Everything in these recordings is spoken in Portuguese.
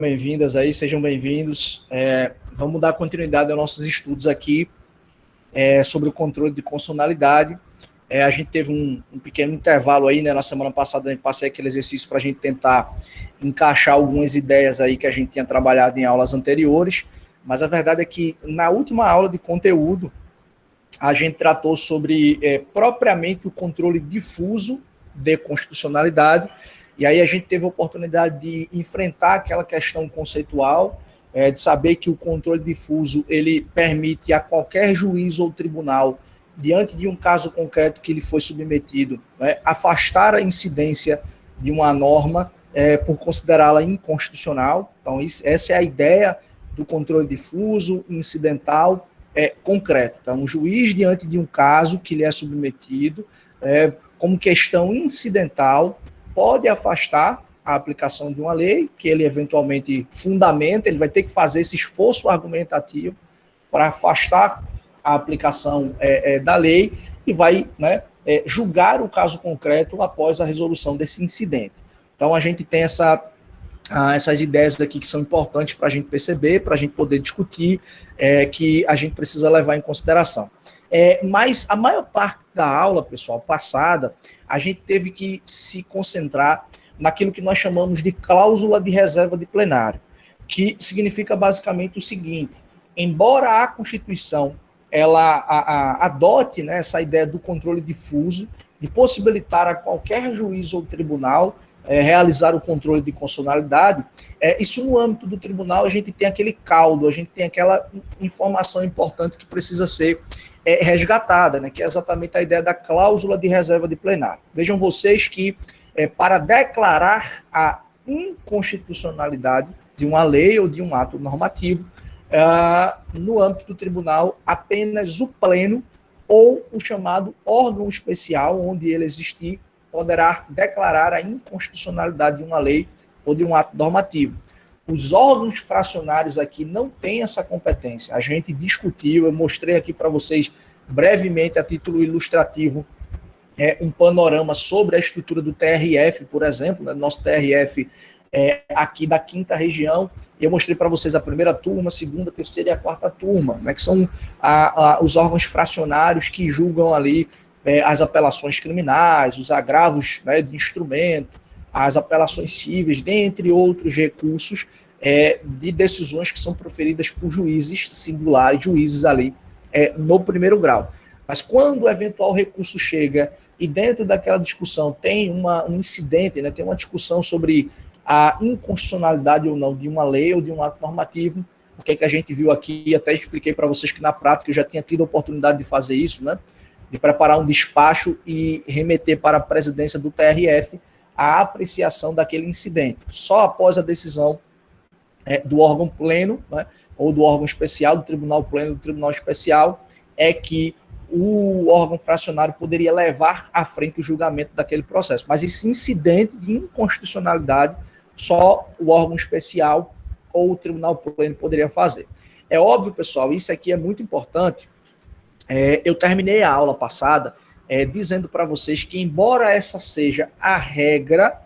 Bem-vindas aí, sejam bem-vindos. Vamos dar continuidade aos nossos estudos aqui sobre o controle de constitucionalidade. A gente teve um pequeno intervalo aí, né? Na semana passada a gente passei aquele exercício para a gente tentar encaixar algumas ideias aí que a gente tinha trabalhado em aulas anteriores, mas a verdade é que na última aula de conteúdo a gente tratou sobre propriamente o controle difuso de constitucionalidade. E aí a gente teve a oportunidade de enfrentar aquela questão conceitual, de saber que o controle difuso ele permite a qualquer juiz ou tribunal, diante de um caso concreto que ele foi submetido, afastar a incidência de uma norma por considerá-la inconstitucional. Então, essa é a ideia do controle difuso, incidental, concreto. Então, um juiz, diante de um caso que lhe é submetido, como questão incidental, pode afastar a aplicação de uma lei, que ele eventualmente fundamenta, ele vai ter que fazer esse esforço argumentativo para afastar a aplicação da lei e vai julgar o caso concreto após a resolução desse incidente. Então, a gente tem essas ideias aqui que são importantes para a gente perceber, para a gente poder discutir, que a gente precisa levar em consideração. Mas a maior parte da aula, pessoal, passada, a gente teve que se concentrar naquilo que nós chamamos de cláusula de reserva de plenário, que significa basicamente o seguinte: embora a Constituição ela adote, né, essa ideia do controle difuso, de possibilitar a qualquer juiz ou tribunal realizar o controle de constitucionalidade, isso no âmbito do tribunal a gente tem aquele caldo, a gente tem aquela informação importante que precisa ser resgatada, né, que é exatamente a ideia da cláusula de reserva de plenário. Vejam vocês que para declarar a inconstitucionalidade de uma lei ou de um ato normativo, no âmbito do tribunal, apenas o pleno ou o chamado órgão especial, onde ele existir, poderá declarar a inconstitucionalidade de uma lei ou de um ato normativo. Os órgãos fracionários aqui não têm essa competência. A gente discutiu, eu mostrei aqui para vocês brevemente, a título ilustrativo, um panorama sobre a estrutura do TRF, por exemplo, né, nosso TRF aqui da 5ª região, e eu mostrei para vocês a primeira turma, a segunda, a terceira e a quarta turma, né, que são os órgãos fracionários que julgam ali as apelações criminais, os agravos, né, de instrumento, as apelações cíveis, dentre outros recursos de decisões que são proferidas por juízes singulares, juízes ali no primeiro grau. Mas quando o eventual recurso chega e dentro daquela discussão tem um incidente, né, tem uma discussão sobre a inconstitucionalidade ou não de uma lei ou de um ato normativo, o que a gente viu aqui, até expliquei para vocês que na prática eu já tinha tido a oportunidade de fazer isso, né, de preparar um despacho e remeter para a presidência do TRF a apreciação daquele incidente. Só após a decisão do órgão pleno, né, ou do órgão especial, do tribunal pleno, do tribunal especial, é que o órgão fracionário poderia levar à frente o julgamento daquele processo. Mas esse incidente de inconstitucionalidade, só o órgão especial ou o tribunal pleno poderia fazer. É óbvio, pessoal, isso aqui é muito importante. Eu terminei a aula passada dizendo para vocês que, embora essa seja a regra,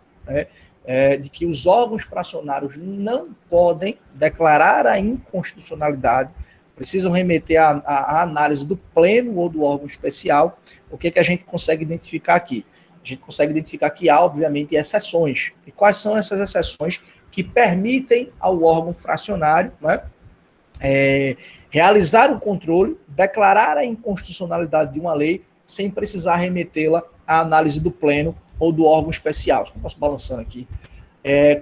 de que os órgãos fracionários não podem declarar a inconstitucionalidade, precisam remeter à análise do pleno ou do órgão especial, o que a gente consegue identificar aqui? A gente consegue identificar que há, obviamente, exceções. E quais são essas exceções que permitem ao órgão fracionário, né, realizar o controle, declarar a inconstitucionalidade de uma lei, sem precisar remetê-la à análise do pleno ou do órgão especial. Não posso balançando aqui.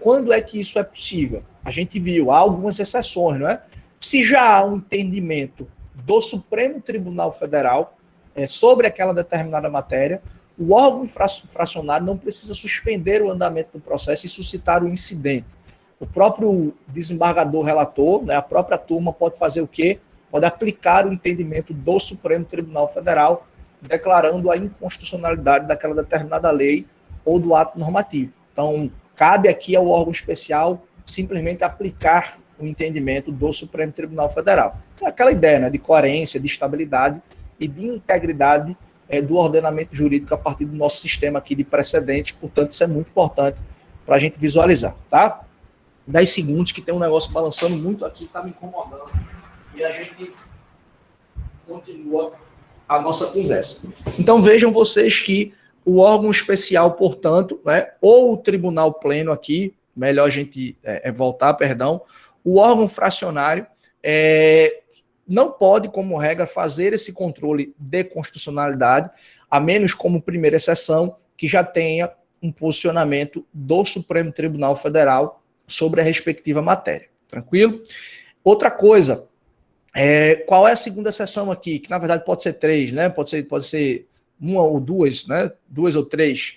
Quando é que isso é possível? A gente viu, há algumas exceções, não é? Se já há um entendimento do Supremo Tribunal Federal sobre aquela determinada matéria, o órgão fracionário não precisa suspender o andamento do processo e suscitar o incidente. O próprio desembargador relator, né, a própria turma pode fazer o quê? Pode aplicar o entendimento do Supremo Tribunal Federal, declarando a inconstitucionalidade daquela determinada lei ou do ato normativo. Então, cabe aqui ao órgão especial simplesmente aplicar o entendimento do Supremo Tribunal Federal. É aquela ideia, né, de coerência, de estabilidade e de integridade do ordenamento jurídico a partir do nosso sistema aqui de precedentes. Portanto, isso é muito importante para a gente visualizar, tá? 10 segundos, que tem um negócio balançando muito aqui, está me incomodando. E a gente continua a nossa conversa. Então vejam vocês que o órgão especial, portanto, né, ou o tribunal pleno aqui, melhor a gente voltar, perdão, o órgão fracionário não pode, como regra, fazer esse controle de constitucionalidade, a menos como primeira exceção, que já tenha um posicionamento do Supremo Tribunal Federal sobre a respectiva matéria. Tranquilo? Outra coisa, qual é a segunda exceção aqui? Que na verdade pode ser 3, né? Pode ser uma ou duas, né? 2 ou 3.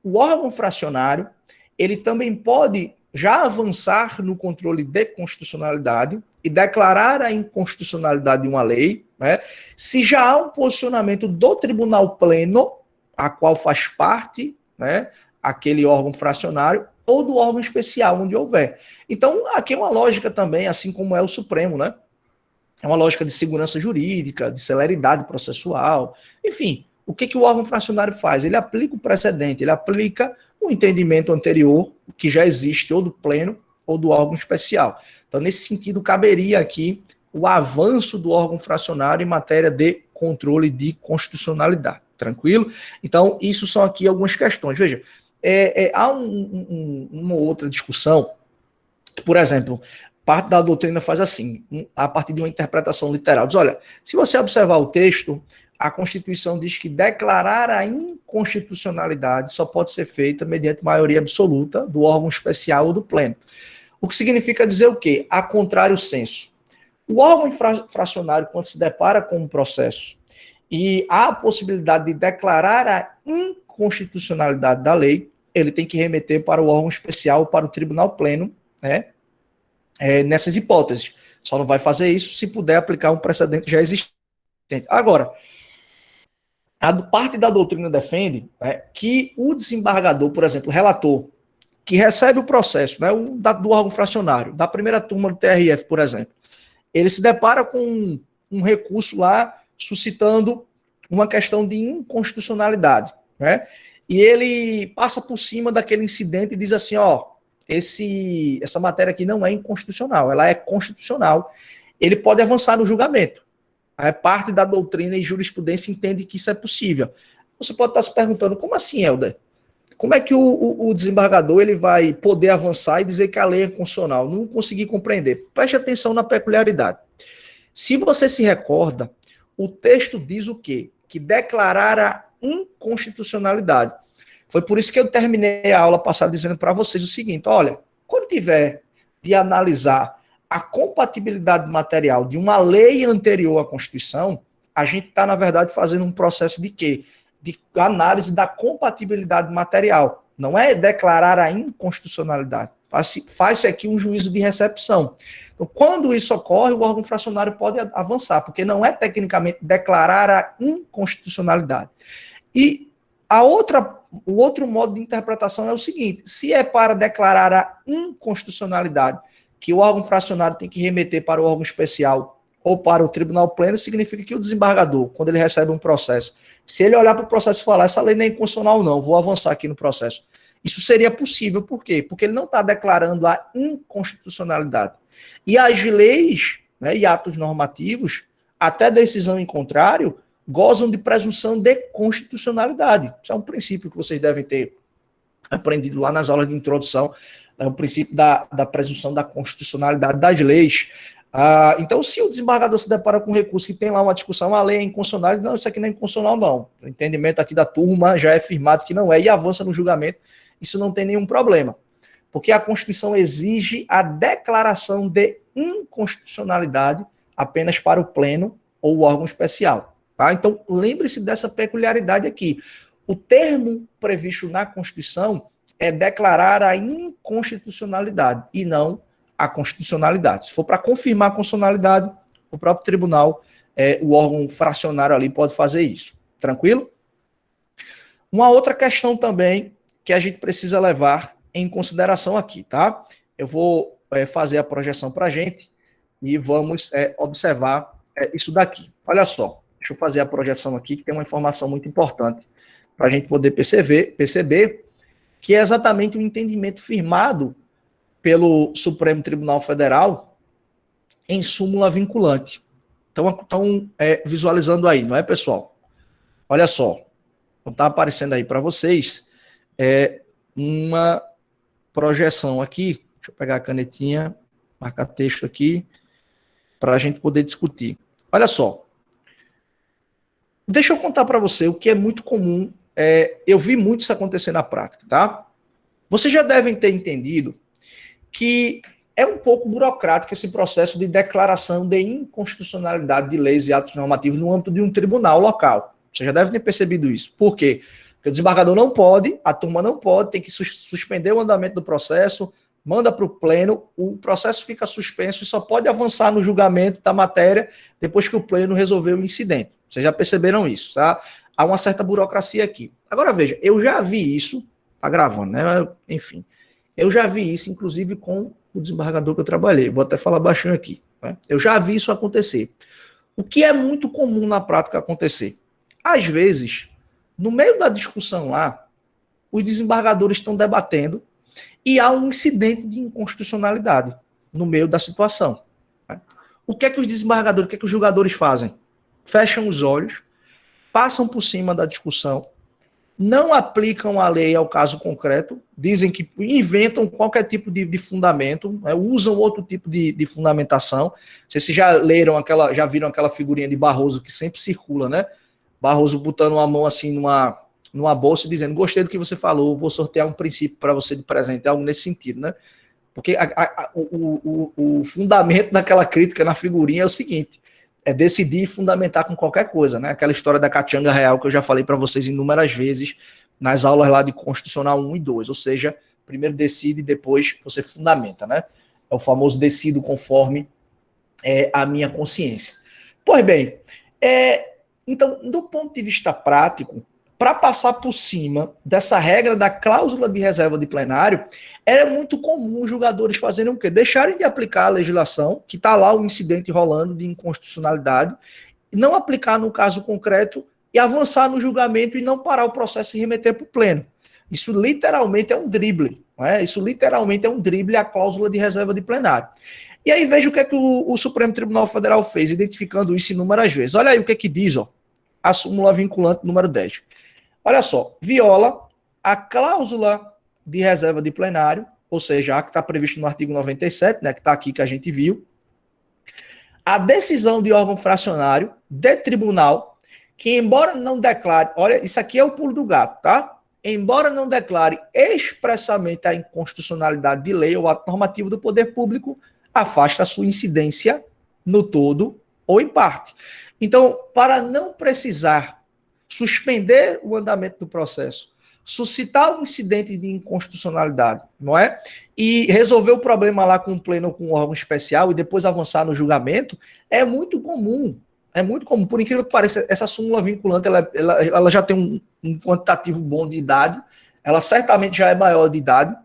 O órgão fracionário, ele também pode já avançar no controle de constitucionalidade e declarar a inconstitucionalidade de uma lei, né? Se já há um posicionamento do tribunal pleno, a qual faz parte, né, aquele órgão fracionário, ou do órgão especial, onde houver. Então, aqui é uma lógica também, assim como é o Supremo, né? É uma lógica de segurança jurídica, de celeridade processual, enfim. O que o órgão fracionário faz? Ele aplica o precedente, ele aplica o entendimento anterior, que já existe, ou do pleno, ou do órgão especial. Então, nesse sentido, caberia aqui o avanço do órgão fracionário em matéria de controle de constitucionalidade. Tranquilo? Então, isso são aqui algumas questões. Veja, há uma outra discussão, por exemplo, parte da doutrina faz assim, a partir de uma interpretação literal. Diz, olha, se você observar o texto, a Constituição diz que declarar a inconstitucionalidade só pode ser feita mediante maioria absoluta do órgão especial ou do pleno. O que significa dizer o quê? A contrário senso. O órgão fracionário, quando se depara com um processo e há a possibilidade de declarar a inconstitucionalidade da lei, ele tem que remeter para o órgão especial, para o tribunal pleno, né? Nessas hipóteses. Só não vai fazer isso se puder aplicar um precedente já existente. Agora, a parte da doutrina defende que o desembargador, por exemplo, o relator, que recebe o processo, né, do órgão fracionário, da primeira turma do TRF, por exemplo, ele se depara com um recurso lá suscitando uma questão de inconstitucionalidade, né? E ele passa por cima daquele incidente e diz assim, ó, essa matéria aqui não é inconstitucional, ela é constitucional. Ele pode avançar no julgamento. A parte da doutrina e jurisprudência entende que isso é possível. Você pode estar se perguntando, como assim, Helder? Como é que o desembargador ele vai poder avançar e dizer que a lei é constitucional? Não consegui compreender. Preste atenção na peculiaridade. Se você se recorda, o texto diz o quê? Que declarar a inconstitucionalidade. Foi por isso que eu terminei a aula passada dizendo para vocês o seguinte, olha, quando tiver de analisar a compatibilidade material de uma lei anterior à Constituição, a gente está, na verdade, fazendo um processo de quê? De análise da compatibilidade material. Não é declarar a inconstitucionalidade. Faz-se aqui um juízo de recepção. Então, quando isso ocorre, o órgão fracionário pode avançar, porque não é tecnicamente declarar a inconstitucionalidade. E o outro modo de interpretação é o seguinte, se é para declarar a inconstitucionalidade, que o órgão fracionário tem que remeter para o órgão especial ou para o tribunal pleno, significa que o desembargador, quando ele recebe um processo, se ele olhar para o processo e falar, essa lei não é inconstitucional não, vou avançar aqui no processo. Isso seria possível, por quê? Porque ele não está declarando a inconstitucionalidade. E as leis, né, e atos normativos, até decisão em contrário, gozam de presunção de constitucionalidade. Isso é um princípio que vocês devem ter aprendido lá nas aulas de introdução, o princípio da presunção da constitucionalidade das leis. Então, se o desembargador se depara com um recurso que tem lá uma discussão, a lei é inconstitucional, não, isso aqui não é inconstitucional, não. O entendimento aqui da turma já é firmado que não é, e avança no julgamento, isso não tem nenhum problema. Porque a Constituição exige a declaração de inconstitucionalidade apenas para o pleno ou o órgão especial. Tá? Então, lembre-se dessa peculiaridade aqui. O termo previsto na Constituição é declarar a inconstitucionalidade e não a constitucionalidade. Se for para confirmar a constitucionalidade, o próprio tribunal, o órgão fracionário ali pode fazer isso. Tranquilo? Uma outra questão também que a gente precisa levar em consideração aqui, tá? Eu vou fazer a projeção para a gente e vamos observar isso daqui. Olha só, deixa eu fazer a projeção aqui, que tem uma informação muito importante para a gente poder perceber que é exatamente o entendimento firmado pelo Supremo Tribunal Federal em súmula vinculante. Então, estão visualizando aí, não é, pessoal? Olha só, está aparecendo aí para vocês uma projeção aqui. Deixa eu pegar a canetinha, marcar texto aqui, para a gente poder discutir. Olha só. Deixa eu contar para você o que é muito comum. Eu vi muito isso acontecer na prática, tá? Vocês já devem ter entendido que é um pouco burocrático esse processo de declaração de inconstitucionalidade de leis e atos normativos no âmbito de um tribunal local. Você já deve ter percebido isso. Por quê? Porque o desembargador não pode, a turma não pode, tem que suspender o andamento do processo, manda para o pleno, o processo fica suspenso e só pode avançar no julgamento da matéria depois que o pleno resolveu o incidente. Vocês já perceberam isso, tá? Há uma certa burocracia aqui. Agora veja, eu já vi isso, tá gravando, né? Enfim, eu já vi isso, inclusive, com o desembargador que eu trabalhei. Vou até falar baixinho aqui. Né? Eu já vi isso acontecer. O que é muito comum na prática acontecer? Às vezes, no meio da discussão lá, os desembargadores estão debatendo e há um incidente de inconstitucionalidade no meio da situação. Né? O que é que os desembargadores, o que é que os julgadores fazem? Fecham os olhos, passam por cima da discussão, não aplicam a lei ao caso concreto, dizem que inventam qualquer tipo de fundamento, né, usam outro tipo de fundamentação. Vocês já leram já viram aquela figurinha de Barroso que sempre circula, né? Barroso botando uma mão assim numa bolsa e dizendo: gostei do que você falou, vou sortear um princípio para você de presente, algo nesse sentido, né? Porque o fundamento daquela crítica na figurinha é o seguinte: é decidir e fundamentar com qualquer coisa, né? Aquela história da Catianga Real que eu já falei para vocês inúmeras vezes nas aulas lá de Constitucional 1 e 2, ou seja, primeiro decide e depois você fundamenta, né? É o famoso decido conforme a minha consciência. Pois bem, então, do ponto de vista prático, para passar por cima dessa regra da cláusula de reserva de plenário, é muito comum os julgadores fazerem o quê? Deixarem de aplicar a legislação, que está lá o incidente rolando de inconstitucionalidade, não aplicar no caso concreto e avançar no julgamento e não parar o processo e remeter para o pleno. Isso literalmente é um drible. Não é? Isso literalmente é um drible à cláusula de reserva de plenário. E aí veja o que é que o Supremo Tribunal Federal fez, identificando isso inúmeras vezes. Olha aí o que é que diz, ó, a súmula vinculante número 10. Olha só, viola a cláusula de reserva de plenário, ou seja, a que está prevista no artigo 97, né, que está aqui que a gente viu, a decisão de órgão fracionário de tribunal, que embora não declare, olha, isso aqui é o pulo do gato, tá? Embora não declare expressamente a inconstitucionalidade de lei ou ato normativo do poder público, afasta a sua incidência no todo ou em parte. Então, para não precisar suspender o andamento do processo, suscitar um incidente de inconstitucionalidade, não é? E resolver o problema lá com o pleno ou com um órgão especial e depois avançar no julgamento, é muito comum. É muito comum. Por incrível que pareça, essa súmula vinculante, ela já tem um quantitativo bom de idade, ela certamente já é maior de idade,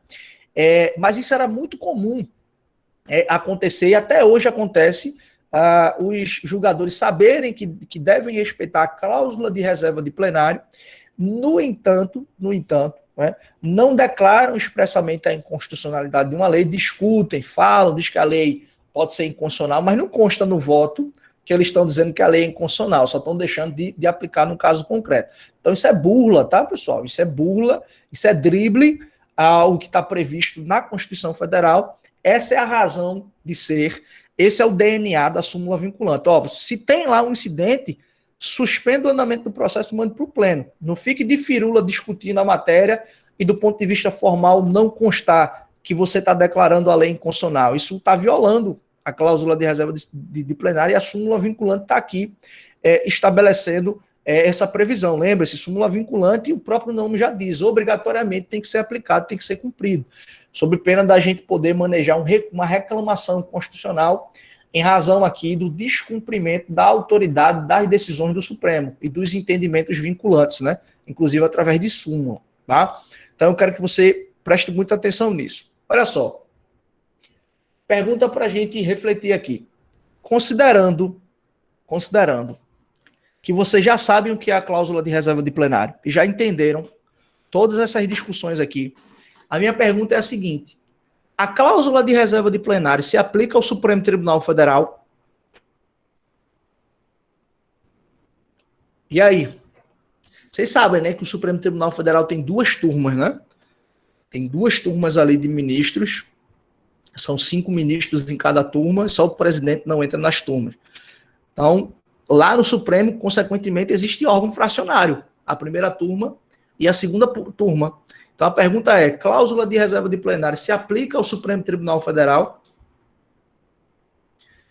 mas isso era muito comum acontecer, e até hoje acontece, os julgadores saberem que devem respeitar a cláusula de reserva de plenário, no entanto, né, não declaram expressamente a inconstitucionalidade de uma lei, discutem, falam, diz que a lei pode ser inconstitucional, mas não consta no voto que eles estão dizendo que a lei é inconstitucional, só estão deixando de aplicar no caso concreto. Então isso é burla, tá, pessoal? Isso é burla, isso é drible ao que está previsto na Constituição Federal. Essa é a razão de ser, esse é o DNA da súmula vinculante. Ó, se tem lá um incidente, suspenda o andamento do processo e mande para o pleno. Não fique de firula discutindo a matéria e do ponto de vista formal não constar que você está declarando a lei inconstitucional. Isso está violando a cláusula de reserva de plenário e a súmula vinculante está aqui estabelecendo essa previsão. Lembre-se, súmula vinculante, o próprio nome já diz, obrigatoriamente tem que ser aplicado, tem que ser cumprido, sob pena da gente poder manejar uma reclamação constitucional em razão aqui do descumprimento da autoridade das decisões do Supremo e dos entendimentos vinculantes, né? Inclusive através de súmula, tá? Então eu quero que você preste muita atenção nisso. Olha só, pergunta para a gente refletir aqui. Considerando que vocês já sabem o que é a cláusula de reserva de plenário e já entenderam todas essas discussões aqui, a minha pergunta é a seguinte: A cláusula de reserva de plenário se aplica ao Supremo Tribunal Federal? E aí? Vocês sabem, né, que o Supremo Tribunal Federal tem 2 turmas, né? Tem 2 turmas ali de ministros. São 5 ministros em cada turma, só o presidente não entra nas turmas. Então, lá no Supremo, consequentemente, existe órgão fracionário. A primeira turma e a segunda turma. Então, a pergunta é, cláusula de reserva de plenário se aplica ao Supremo Tribunal Federal?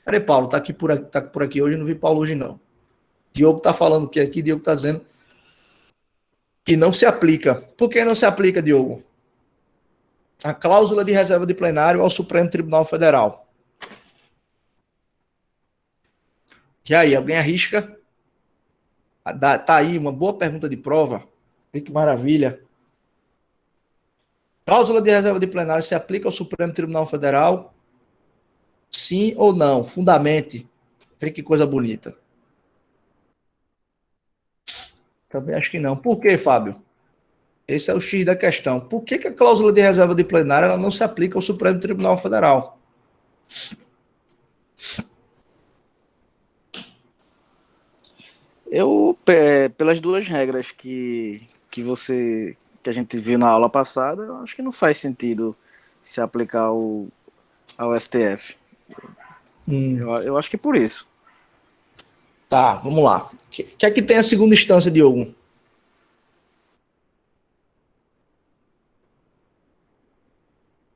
Peraí, Paulo, tá por aqui hoje, não vi Paulo hoje, não. Diogo tá falando o que aqui? Diogo tá dizendo que não se aplica. Por que não se aplica, Diogo? A cláusula de reserva de plenário ao Supremo Tribunal Federal. E aí, alguém arrisca? Tá aí, uma boa pergunta de prova. Que maravilha. Cláusula de reserva de plenário se aplica ao Supremo Tribunal Federal? Sim ou não? Fundamente. Vê que coisa bonita. Também acho que não. Por quê, Fábio? Esse é o X da questão. Por que a cláusula de reserva de plenário ela não se aplica ao Supremo Tribunal Federal? Pelas 2 regras que a gente viu na aula passada, eu acho que não faz sentido se aplicar ao STF. Eu acho que é por isso. Tá, vamos lá. O que é que tem a segunda instância, Diogo?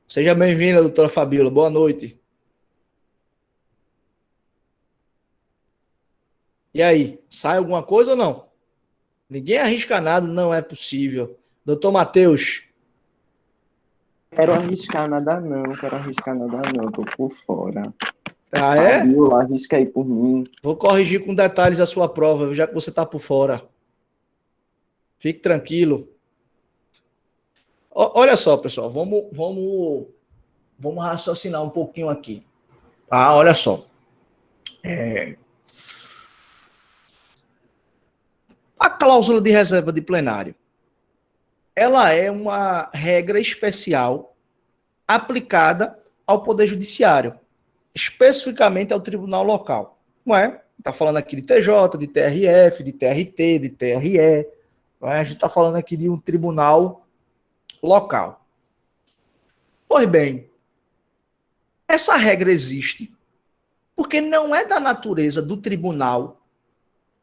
Seja bem-vinda, doutora Fabíola. Boa noite. E aí, sai alguma coisa ou não? Ninguém arrisca nada, não é possível. Doutor Matheus. Quero arriscar nada não, tô por fora. Ah, é? Fabíola, arrisca aí por mim. Vou corrigir com detalhes a sua prova, já que você está por fora. Fique tranquilo. Olha só, pessoal, vamos raciocinar um pouquinho aqui. Ah, olha só. A cláusula de reserva de plenário, ela é uma regra especial aplicada ao Poder Judiciário, especificamente ao Tribunal Local. Não é? Está falando aqui de TJ, de TRF, de TRT, de TRE. Não é? A gente está falando aqui de um tribunal local. Pois bem, essa regra existe porque não é da natureza do tribunal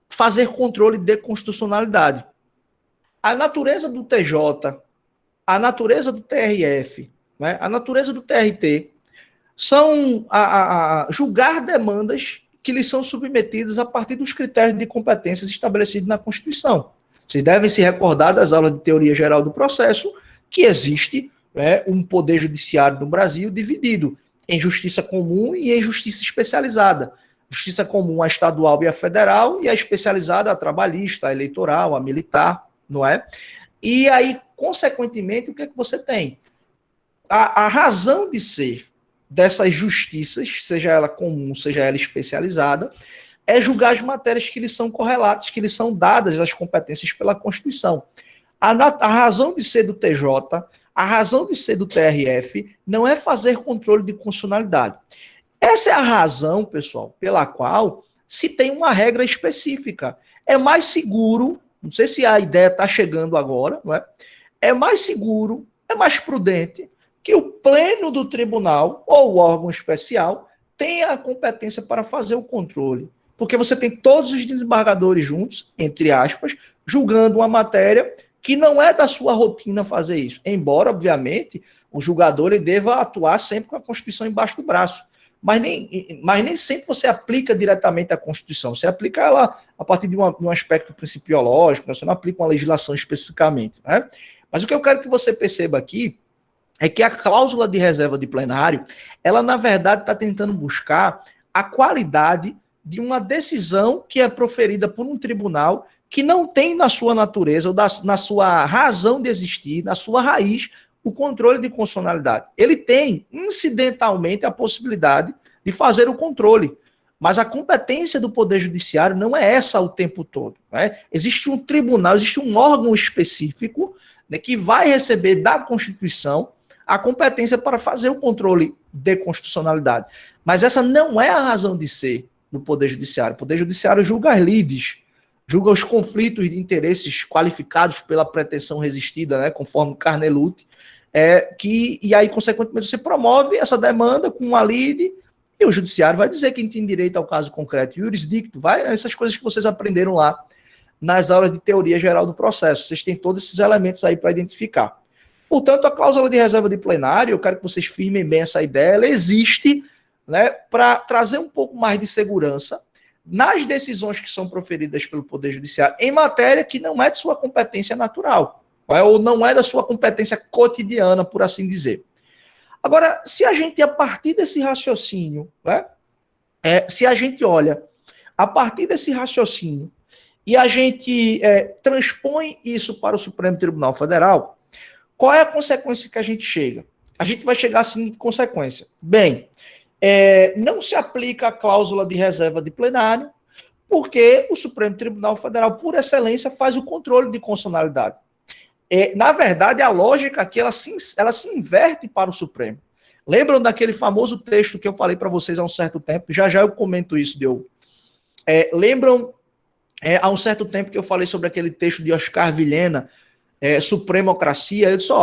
fazer controle de constitucionalidade. A natureza do TJ, a natureza do TRF, né, a natureza do TRT são julgar demandas que lhes são submetidas a partir dos critérios de competências estabelecidos na Constituição. Vocês devem se recordar das aulas de teoria geral do processo, que existe, né, um poder judiciário no Brasil dividido em justiça comum e em justiça especializada. Justiça comum a estadual e a federal, e a especializada a trabalhista, a eleitoral, a militar, não é? E aí, consequentemente, o que é que você tem? A razão de ser dessas justiças, seja ela comum, seja ela especializada, é julgar as matérias que lhes são correlatas, que lhes são dadas as competências pela Constituição. A razão de ser do TJ, a razão de ser do TRF, não é fazer controle de constitucionalidade. Essa é a razão, pessoal, pela qual se tem uma regra específica. É mais seguro, não sei se a ideia está chegando agora, não é? É mais seguro, é mais prudente que o pleno do tribunal ou o órgão especial tenha a competência para fazer o controle. Porque você tem todos os desembargadores juntos, entre aspas, julgando uma matéria que não é da sua rotina fazer isso. Embora, obviamente, o julgador ele deva atuar sempre com a Constituição embaixo do braço. Mas nem sempre você aplica diretamente a Constituição. Você aplica ela a partir de um aspecto principiológico, você não aplica uma legislação especificamente. Né? Mas o que eu quero que você perceba aqui é que a cláusula de reserva de plenário, ela, na verdade, está tentando buscar a qualidade de uma decisão que é proferida por um tribunal que não tem na sua natureza, ou na sua razão de existir, na sua raiz, o controle de constitucionalidade. Ele tem, incidentalmente, a possibilidade de fazer o controle, mas a competência do Poder Judiciário não é essa o tempo todo. Né? Existe um tribunal, existe um órgão específico, né, que vai receber da Constituição a competência para fazer o controle de constitucionalidade. Mas essa não é a razão de ser do Poder Judiciário. O Poder Judiciário julga as lides, julga os conflitos de interesses qualificados pela pretensão resistida, né, conforme Carnelutti, e aí, consequentemente, você promove essa demanda com uma lide e o Judiciário vai dizer quem tem direito ao caso concreto. Jurisdicto, essas coisas que vocês aprenderam lá nas aulas de teoria geral do processo. Vocês têm todos esses elementos aí para identificar. Portanto, a cláusula de reserva de plenário, eu quero que vocês firmem bem essa ideia, ela existe, né, para trazer um pouco mais de segurança nas decisões que são proferidas pelo Poder Judiciário em matéria que não é de sua competência natural, ou não é da sua competência cotidiana, por assim dizer. Agora, se a gente, a partir desse raciocínio, né, se a gente olha a partir desse raciocínio e a gente transpõe isso para o Supremo Tribunal Federal, qual é a consequência que a gente chega? A gente vai chegar à seguinte consequência. Bem, não se aplica a cláusula de reserva de plenário, porque o Supremo Tribunal Federal, por excelência, faz o controle de constitucionalidade. Na verdade, a lógica aqui, ela se inverte para o Supremo. Lembram daquele famoso texto que eu falei para vocês há um certo tempo? Já eu comento isso, Diogo. Lembram, há um certo tempo que eu falei sobre aquele texto de Oscar Vilhena, Supremocracia? Eu disse,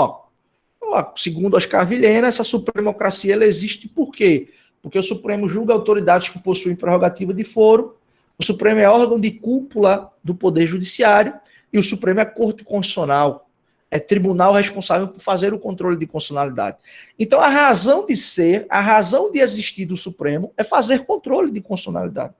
segundo Oscar Vilhena, essa supremocracia ela existe por quê? Porque o Supremo julga autoridades que possuem prerrogativa de foro, o Supremo é órgão de cúpula do Poder Judiciário e o Supremo é Corte Constitucional, é tribunal responsável por fazer o controle de constitucionalidade. Então, a razão de ser, a razão de existir do Supremo é fazer controle de constitucionalidade.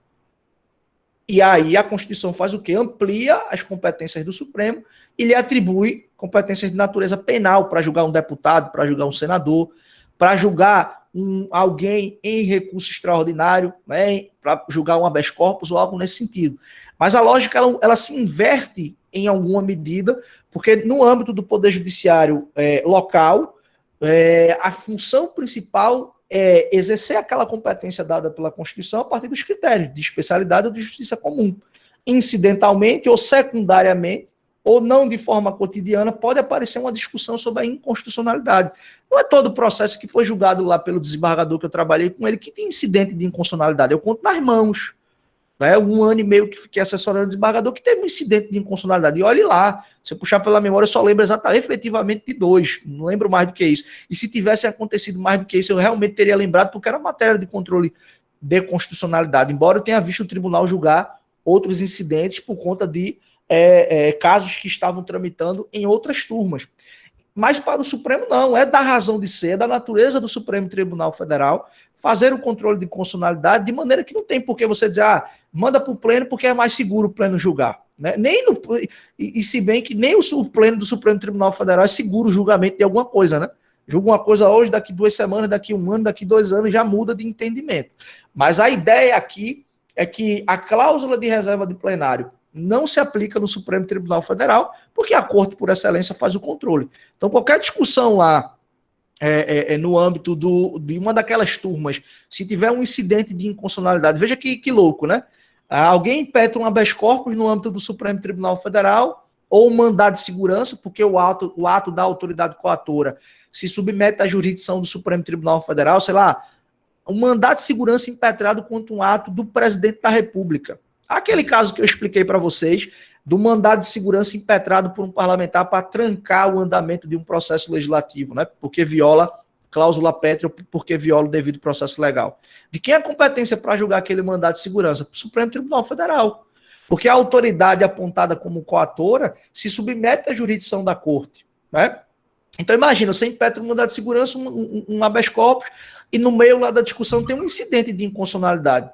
E aí a Constituição faz o quê? Amplia as competências do Supremo e lhe atribui competências de natureza penal para julgar um deputado, para julgar um senador, para julgar alguém em recurso extraordinário, né, para julgar um habeas corpus ou algo nesse sentido. Mas a lógica ela se inverte em alguma medida, porque no âmbito do Poder Judiciário local, a função principal é exercer aquela competência dada pela Constituição a partir dos critérios de especialidade ou de justiça comum. Incidentalmente ou secundariamente, ou não de forma cotidiana, pode aparecer uma discussão sobre a inconstitucionalidade. Não é todo o processo que foi julgado lá pelo desembargador que eu trabalhei com ele que tem incidente de inconstitucionalidade. Eu conto nas mãos. Né? 1 ano e meio que fiquei assessorando o desembargador que teve um incidente de inconstitucionalidade. E olhe lá, se eu puxar pela memória, eu só lembro exatamente, efetivamente, de 2. Não lembro mais do que isso. E se tivesse acontecido mais do que isso, eu realmente teria lembrado, porque era matéria de controle de constitucionalidade. Embora eu tenha visto o tribunal julgar outros incidentes por conta de casos que estavam tramitando em outras turmas. Mas para o Supremo não, é da razão de ser, é da natureza do Supremo Tribunal Federal fazer o controle de constitucionalidade de maneira que não tem por que você dizer, manda para o pleno porque é mais seguro o pleno julgar. Né? E se bem que nem o pleno do Supremo Tribunal Federal é seguro o julgamento de alguma coisa, né? Julga uma coisa hoje, daqui 2 semanas, daqui 1 ano, daqui 2 anos já muda de entendimento. Mas a ideia aqui é que a cláusula de reserva de plenário não se aplica no Supremo Tribunal Federal, porque a Corte, por excelência, faz o controle. Então, qualquer discussão lá, no âmbito de uma daquelas turmas, se tiver um incidente de inconstitucionalidade, veja que louco, né? Alguém impetra um habeas corpus no âmbito do Supremo Tribunal Federal, ou um mandado de segurança, porque o ato da autoridade coatora se submete à jurisdição do Supremo Tribunal Federal, sei lá, um mandado de segurança impetrado contra um ato do presidente da República. Aquele caso que eu expliquei para vocês, do mandado de segurança impetrado por um parlamentar para trancar o andamento de um processo legislativo, né? Porque viola cláusula pétrea, porque viola o devido processo legal. De quem é a competência para julgar aquele mandado de segurança? O Supremo Tribunal Federal. Porque a autoridade apontada como coatora se submete à jurisdição da Corte, né? Então imagina, você impetra um mandado de segurança, um habeas corpus, e no meio lá da discussão tem um incidente de inconstitucionalidade.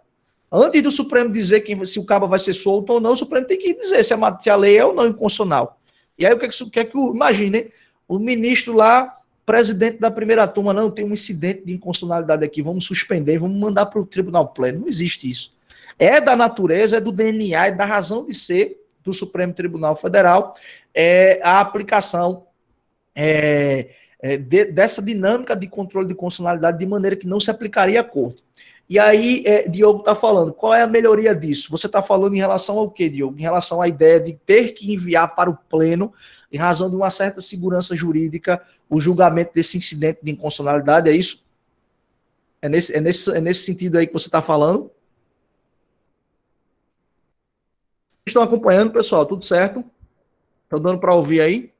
Antes do Supremo dizer se o cabo vai ser solto ou não, o Supremo tem que dizer se a lei é ou não inconstitucional. E aí o que é que imagine, o ministro lá, presidente da primeira turma, não, tem um incidente de inconstitucionalidade aqui, vamos suspender, vamos mandar para o Tribunal Pleno. Não existe isso. É da natureza, é do DNA, é da razão de ser do Supremo Tribunal Federal, a aplicação dessa dinâmica de controle de constitucionalidade de maneira que não se aplicaria à Corte. E aí, Diogo está falando, qual é a melhoria disso? Você está falando em relação ao quê, Diogo? Em relação à ideia de ter que enviar para o pleno, em razão de uma certa segurança jurídica, o julgamento desse incidente de inconstitucionalidade, é isso? É nesse sentido aí que você está falando? Estão acompanhando, pessoal? Tudo certo? Estão dando para ouvir aí?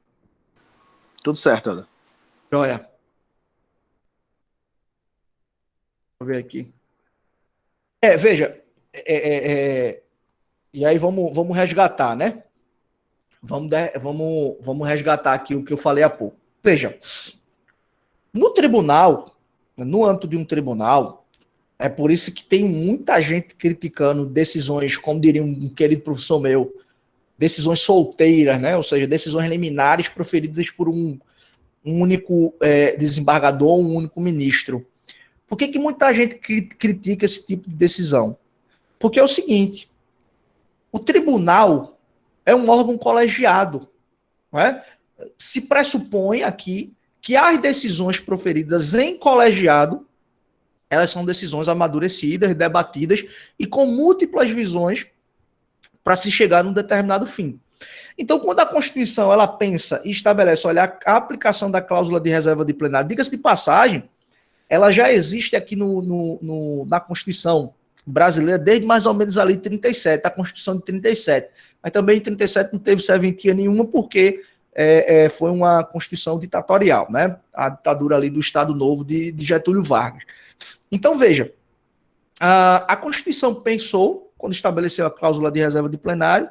Tudo certo, Ada. Joia. Vou ver aqui. Veja, e aí vamos resgatar, né? Vamos resgatar aqui o que eu falei há pouco. Veja, no tribunal, no âmbito de um tribunal, é por isso que tem muita gente criticando decisões, como diria um querido professor meu, decisões solteiras, né? Ou seja, decisões liminares proferidas por um único desembargador, um único ministro. Por que muita gente critica esse tipo de decisão? Porque é o seguinte, o tribunal é um órgão colegiado, não é? Se pressupõe aqui que as decisões proferidas em colegiado, elas são decisões amadurecidas, debatidas e com múltiplas visões para se chegar num determinado fim. Então, quando a Constituição ela pensa e estabelece, olha, a aplicação da cláusula de reserva de plenário, diga-se de passagem, ela já existe aqui na Constituição brasileira desde mais ou menos ali 37, a Constituição de 37. Mas também em 37 não teve serventia nenhuma porque foi uma Constituição ditatorial, né? A ditadura ali do Estado Novo de Getúlio Vargas. Então, veja, a Constituição pensou, quando estabeleceu a cláusula de reserva de plenário,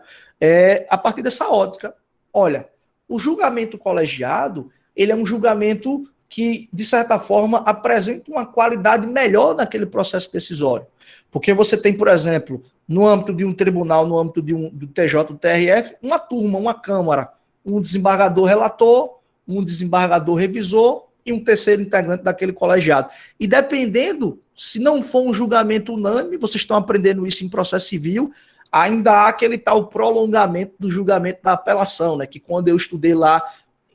a partir dessa ótica. Olha, o julgamento colegiado, ele é um julgamento que, de certa forma, apresenta uma qualidade melhor naquele processo decisório. Porque você tem, por exemplo, no âmbito de um tribunal, no âmbito do TJ, do TRF, uma turma, uma Câmara, um desembargador relator, um desembargador revisor e um terceiro integrante daquele colegiado. E dependendo, se não for um julgamento unânime, vocês estão aprendendo isso em processo civil, ainda há aquele tal prolongamento do julgamento da apelação, né? Que quando eu estudei lá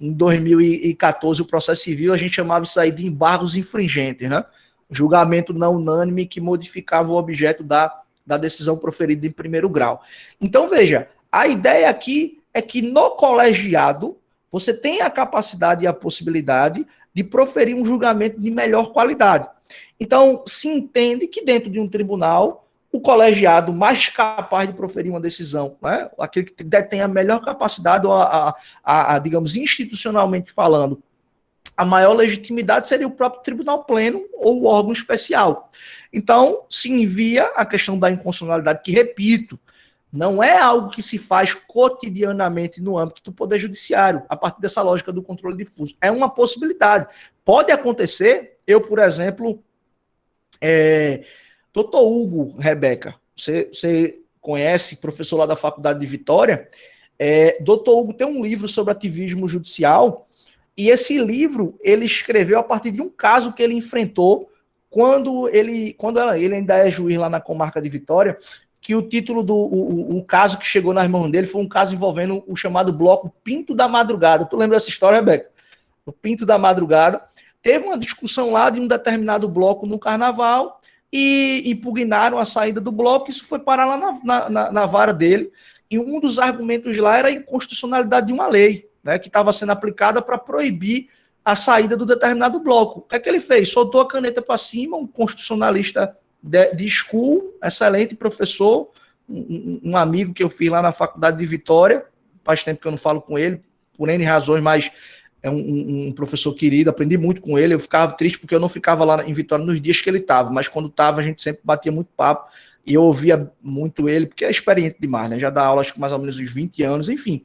em 2014 o processo civil, a gente chamava isso aí de embargos infringentes, né? Julgamento não unânime que modificava o objeto da decisão proferida em primeiro grau. Então, veja, a ideia aqui é que no colegiado você tem a capacidade e a possibilidade de proferir um julgamento de melhor qualidade. Então, se entende que dentro de um tribunal, o colegiado mais capaz de proferir uma decisão, né, aquele que detém a melhor capacidade, digamos, institucionalmente falando, a maior legitimidade seria o próprio tribunal pleno ou o órgão especial. Então, se envia a questão da inconstitucionalidade, que, repito, não é algo que se faz cotidianamente no âmbito do Poder Judiciário, a partir dessa lógica do controle difuso. É uma possibilidade. Pode acontecer, eu, por exemplo, doutor Hugo, Rebeca, você conhece, professor lá da Faculdade de Vitória, doutor Hugo tem um livro sobre ativismo judicial, e esse livro ele escreveu a partir de um caso que ele enfrentou quando ele ainda é juiz lá na comarca de Vitória, que o título o caso que chegou nas mãos dele foi um caso envolvendo o chamado bloco Pinto da Madrugada. Tu lembra dessa história, Rebeca? O Pinto da Madrugada. Teve uma discussão lá de um determinado bloco no carnaval e impugnaram a saída do bloco. Isso foi parar lá na vara dele. E um dos argumentos lá era a inconstitucionalidade de uma lei, né, que estava sendo aplicada para proibir a saída do determinado bloco. O que é que ele fez? Soltou a caneta para cima, um constitucionalista de school, excelente professor, um amigo que eu fiz lá na Faculdade de Vitória, faz tempo que eu não falo com ele, por N razões, mas é um professor querido, aprendi muito com ele. Eu ficava triste porque eu não ficava lá em Vitória nos dias que ele estava, mas quando estava a gente sempre batia muito papo e eu ouvia muito ele, porque é experiente demais, né? Já dá aula acho que mais ou menos uns 20 anos, enfim.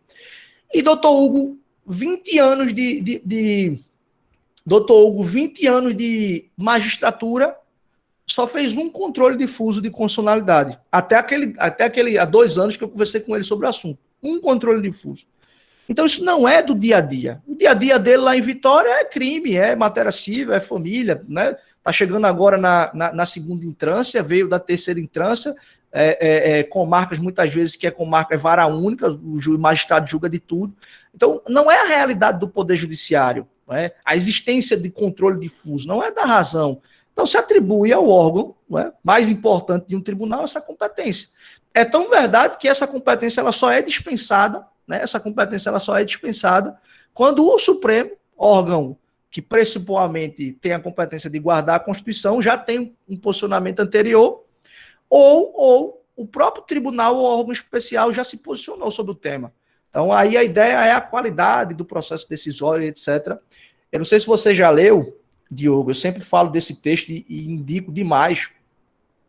E doutor Hugo, 20 anos doutor Hugo, 20 anos de magistratura, só fez um controle difuso de constitucionalidade. Até aquele há 2 anos que eu conversei com ele sobre o assunto. Um controle difuso. Então isso não é do dia a dia. O dia a dia dele lá em Vitória é crime, é matéria civil, é família, né? Tá chegando agora na segunda instância, veio da terceira instância, comarcas muitas vezes que comarca é vara única, o magistrado julga de tudo. Então não é a realidade do Poder Judiciário, né? A existência de controle difuso não é da razão. Então se atribui ao órgão, né, mais importante de um tribunal essa competência. É tão verdade que essa competência ela só é dispensada, né, essa competência ela só é dispensada quando o Supremo, órgão que pressuposamente tem a competência de guardar a Constituição, já tem um posicionamento anterior, ou o próprio tribunal ou órgão especial já se posicionou sobre o tema. Então, aí a ideia é a qualidade do processo decisório, etc. Eu não sei se você já leu, Diogo, eu sempre falo desse texto e indico demais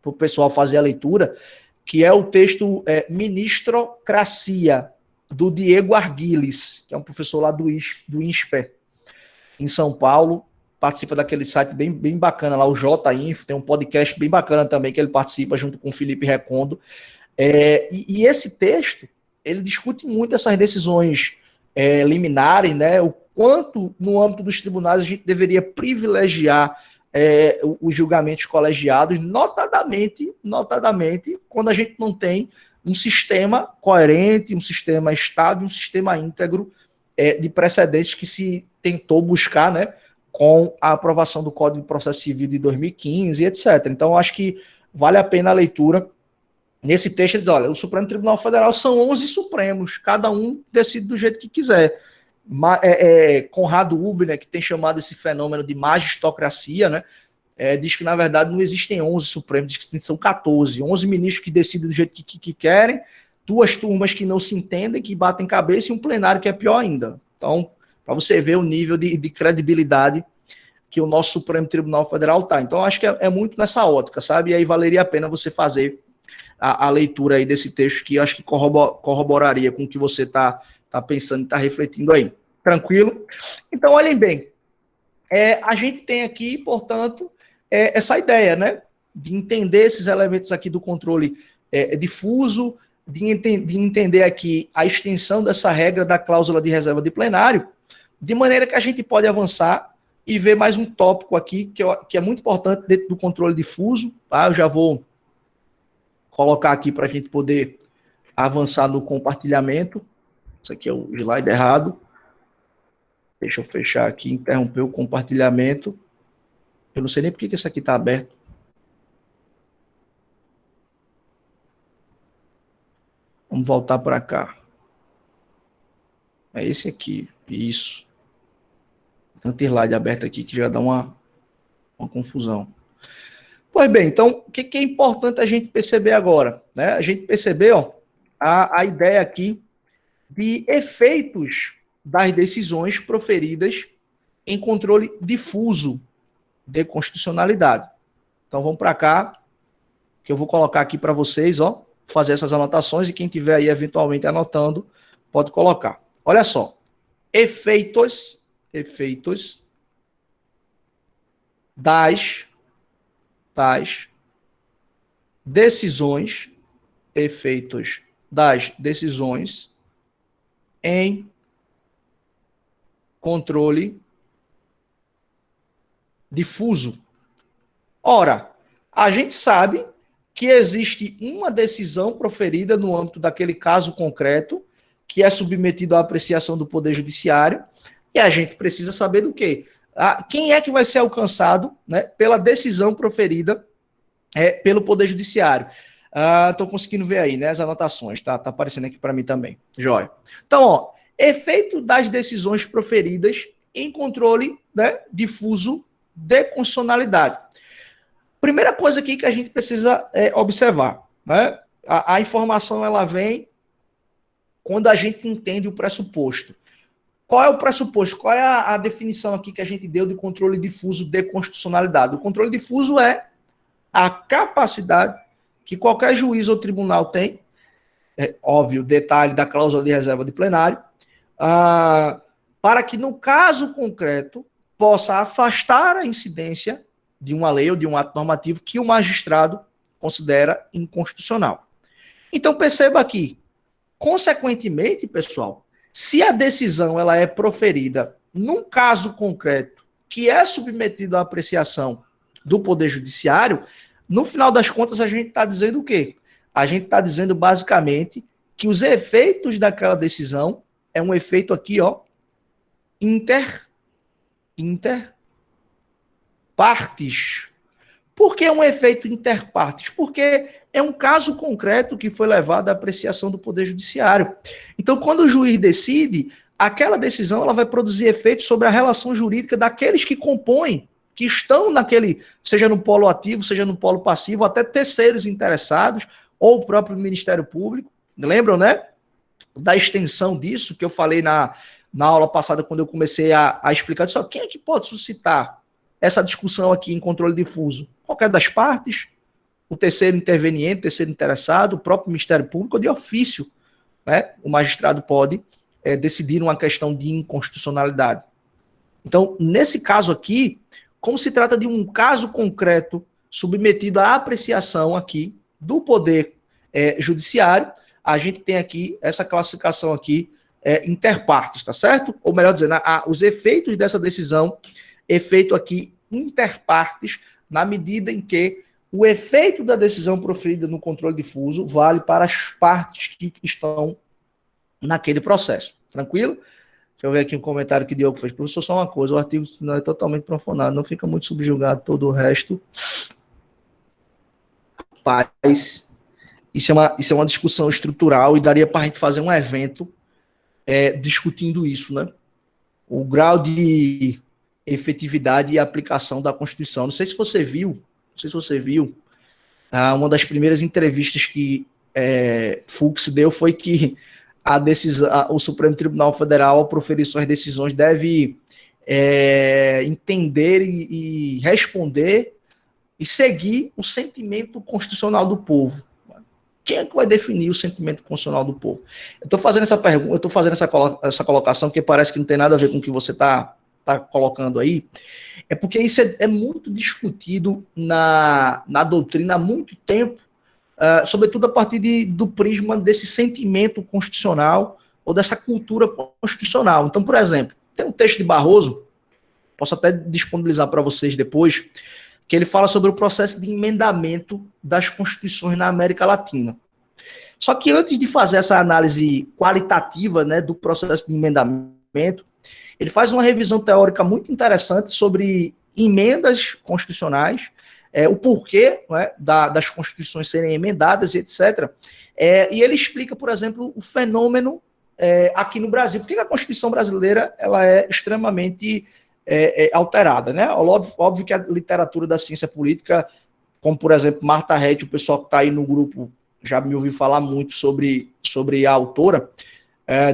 para o pessoal fazer a leitura, que é o texto Ministrocracia, do Diego Arguilles, que é um professor lá do INSPER, em São Paulo, participa daquele site bem bacana lá, o J-Info, tem um podcast bem bacana também, que ele participa junto com o Felipe Recondo. E esse texto, ele discute muito essas decisões liminares, né? O quanto, no âmbito dos tribunais, a gente deveria privilegiar os julgamentos colegiados, notadamente, quando a gente não tem um sistema coerente, um sistema estável, um sistema íntegro de precedentes que se tentou buscar, né, com a aprovação do Código de Processo Civil de 2015, etc. Então, eu acho que vale a pena a leitura. Nesse texto, ele diz, olha, o Supremo Tribunal Federal são 11 Supremos, cada um decide do jeito que quiser. Conrado Uber, né, que tem chamado esse fenômeno de magistocracia, né, diz que, na verdade, não existem 11 Supremos, diz que são 14, 11 ministros que decidem do jeito que querem, 2 turmas que não se entendem, que batem cabeça, e um plenário que é pior ainda. Então, para você ver o nível de credibilidade que o nosso Supremo Tribunal Federal está. Então, acho que é muito nessa ótica, sabe? E aí valeria a pena você fazer a leitura aí desse texto, que eu acho que corroboraria com o que você está pensando e está refletindo aí. Tranquilo? Então, olhem bem, a gente tem aqui, portanto, essa ideia, né? De entender esses elementos aqui do controle difuso, de entender aqui a extensão dessa regra da cláusula de reserva de plenário, de maneira que a gente pode avançar e ver mais um tópico aqui, que é muito importante dentro do controle difuso, tá? Eu já vou colocar aqui para a gente poder avançar no compartilhamento. Isso aqui é o slide errado. Deixa eu fechar aqui, interromper o compartilhamento. Eu não sei nem por que isso aqui está aberto. Vamos voltar para cá. É esse aqui. Isso. Tanto slide aberto aqui que já dá uma confusão. Pois bem, então, o que é importante a gente perceber agora? Né? A gente percebeu a ideia aqui de efeitos das decisões proferidas em controle difuso de constitucionalidade. Então, vamos para cá, que eu vou colocar aqui para vocês, ó, fazer essas anotações, e quem tiver aí eventualmente anotando, pode colocar. Olha só, efeitos das decisões, efeitos das decisões em controle difuso. Ora, a gente sabe que existe uma decisão proferida no âmbito daquele caso concreto, que é submetido à apreciação do Poder Judiciário, e a gente precisa saber do quê? Quem é que vai ser alcançado, né, pela decisão proferida pelo Poder Judiciário? Estou conseguindo ver aí, né, as anotações, tá aparecendo aqui para mim também. Jóia. Então, ó, efeito das decisões proferidas em controle, né, difuso de constitucionalidade. Primeira coisa aqui que a gente precisa observar, né? A informação ela vem quando a gente entende o pressuposto. Qual é o pressuposto? Qual é a definição aqui que a gente deu de controle difuso de constitucionalidade? O controle difuso é a capacidade que qualquer juiz ou tribunal tem, óbvio, detalhe da cláusula de reserva de plenário, para que no caso concreto possa afastar a incidência de uma lei ou de um ato normativo que o magistrado considera inconstitucional. Então perceba aqui, consequentemente, pessoal, se a decisão ela é proferida num caso concreto que é submetido à apreciação do Poder Judiciário, no final das contas a gente está dizendo o quê? A gente está dizendo basicamente que os efeitos daquela decisão é um efeito aqui, ó, interpartes. Por que um efeito interpartes? Porque é um caso concreto que foi levado à apreciação do Poder Judiciário. Então, quando o juiz decide, aquela decisão ela vai produzir efeitos sobre a relação jurídica daqueles que compõem, que estão naquele, seja no polo ativo, seja no polo passivo, até terceiros interessados, ou o próprio Ministério Público. Lembram, né? Da extensão disso que eu falei na aula passada, quando eu comecei a explicar só quem é que pode suscitar essa discussão aqui em controle difuso? Qualquer das partes, o terceiro interveniente, o terceiro interessado, o próprio Ministério Público, ou de ofício, né? O magistrado pode decidir uma questão de inconstitucionalidade. Então, nesse caso aqui, como se trata de um caso concreto submetido à apreciação aqui do Poder Judiciário, a gente tem aqui essa classificação aqui interpartes, tá certo? Ou melhor dizendo, os efeitos dessa decisão, efeito aqui interpartes, na medida em que o efeito da decisão proferida no controle difuso vale para as partes que estão naquele processo. Tranquilo? Deixa eu ver aqui um comentário que o Diogo fez. Professor, só uma coisa, o artigo não é totalmente profanado, não fica muito subjugado todo o resto. Paz. Isso é uma discussão estrutural e daria para a gente fazer um evento discutindo isso, né? O grau de efetividade e aplicação da Constituição. Não sei se você viu, uma das primeiras entrevistas que Fux deu foi que o Supremo Tribunal Federal, ao proferir suas decisões, deve entender e responder e seguir o sentimento constitucional do povo. Quem é que vai definir o sentimento constitucional do povo? Eu estou fazendo essa pergunta, eu estou fazendo essa colocação, que parece que não tem nada a ver com o que você está colocando aí, é porque isso é muito discutido na doutrina há muito tempo, sobretudo a partir do prisma desse sentimento constitucional ou dessa cultura constitucional. Então, por exemplo, tem um texto de Barroso, posso até disponibilizar para vocês depois, que ele fala sobre o processo de emendamento das constituições na América Latina. Só que antes de fazer essa análise qualitativa, né, do processo de emendamento, ele faz uma revisão teórica muito interessante sobre emendas constitucionais, o porquê, né, das constituições serem emendadas, etc. E ele explica, por exemplo, o fenômeno aqui no Brasil. Por que a Constituição brasileira ela é extremamente alterada, né? Óbvio que a literatura da ciência política, como por exemplo Marta Rett, o pessoal que está aí no grupo já me ouviu falar muito sobre a autora,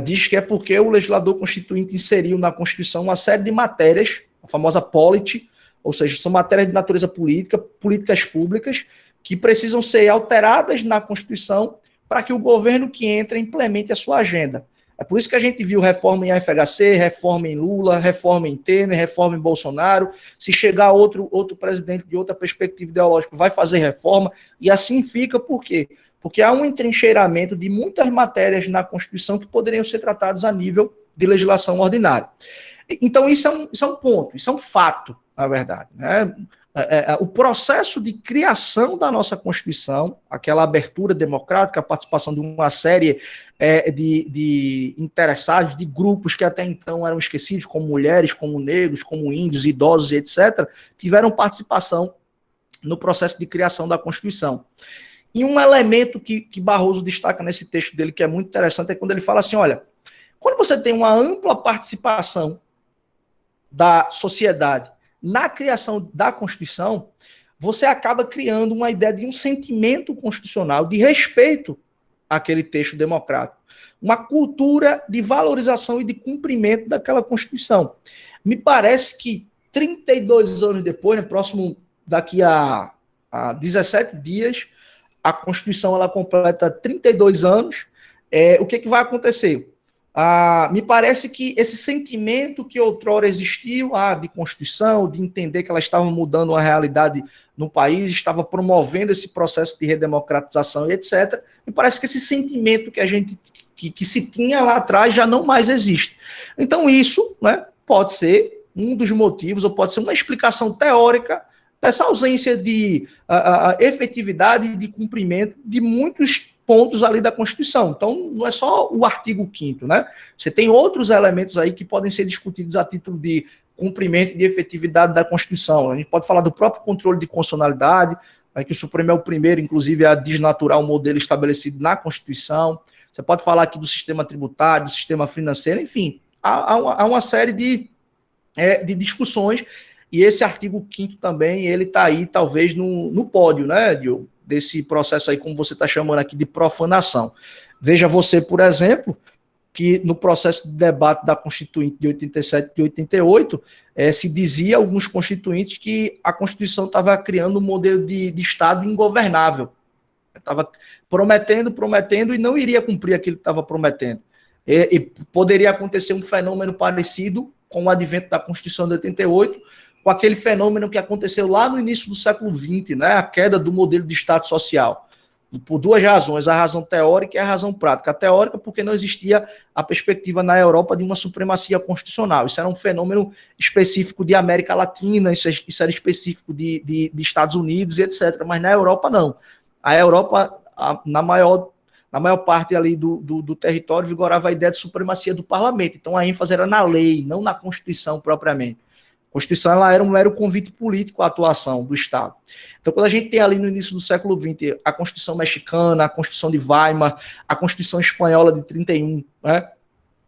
diz que é porque o legislador constituinte inseriu na Constituição uma série de matérias, a famosa polity, ou seja, são matérias de natureza política, políticas públicas, que precisam ser alteradas na Constituição para que o governo que entra implemente a sua agenda. É por isso que a gente viu reforma em FHC, reforma em Lula, reforma em Temer, reforma em Bolsonaro. Se chegar outro presidente de outra perspectiva ideológica, vai fazer reforma, e assim fica. Por quê? Porque há um entrincheiramento de muitas matérias na Constituição que poderiam ser tratadas a nível de legislação ordinária. Então, isso é um ponto, isso é um fato, na verdade, né? O processo de criação da nossa Constituição, aquela abertura democrática, a participação de uma série de interessados, de grupos que até então eram esquecidos, como mulheres, como negros, como índios, idosos, etc., tiveram participação no processo de criação da Constituição. E um elemento que Barroso destaca nesse texto dele, que é muito interessante, é quando ele fala assim, olha, quando você tem uma ampla participação da sociedade na criação da Constituição, você acaba criando uma ideia de um sentimento constitucional de respeito àquele texto democrático, uma cultura de valorização e de cumprimento daquela Constituição. Me parece que 32 anos depois, né, próximo daqui a 17 dias, a Constituição ela completa 32 anos. O que vai acontecer? Me parece que esse sentimento que outrora existiu, de Constituição, de entender que ela estava mudando uma realidade no país, estava promovendo esse processo de redemocratização e etc., me parece que esse sentimento que a gente que se tinha lá atrás já não mais existe. Então isso, né, pode ser um dos motivos, ou pode ser uma explicação teórica dessa ausência de efetividade e de cumprimento de muitos pontos ali da Constituição. Então, não é só o artigo 5º, né? Você tem outros elementos aí que podem ser discutidos a título de cumprimento e de efetividade da Constituição. A gente pode falar do próprio controle de constitucionalidade, que o Supremo é o primeiro, inclusive, a desnaturar o modelo estabelecido na Constituição. Você pode falar aqui do sistema tributário, do sistema financeiro, enfim. há uma série de discussões, e esse artigo 5º também, ele está aí, talvez, no pódio, né, Diogo, desse processo aí, como você está chamando aqui, de profanação. Veja você, por exemplo, que no processo de debate da Constituinte de 87 e de 88, se dizia, alguns constituintes, que a Constituição estava criando um modelo de Estado ingovernável. Estava prometendo e não iria cumprir aquilo que estava prometendo. E poderia acontecer um fenômeno parecido com o advento da Constituição de 88, com aquele fenômeno que aconteceu lá no início do século XX, né, a queda do modelo de Estado social. E por duas razões, a razão teórica e a razão prática. A teórica, porque não existia a perspectiva na Europa de uma supremacia constitucional. Isso era um fenômeno específico de América Latina, isso era específico de Estados Unidos e etc. Mas na Europa, não. A Europa, na maior parte ali do território, vigorava a ideia de supremacia do parlamento. Então a ênfase era na lei, não na Constituição propriamente. A Constituição ela era um mero convite político à atuação do Estado. Então, quando a gente tem ali no início do século XX a Constituição mexicana, a Constituição de Weimar, a Constituição espanhola de 31, né?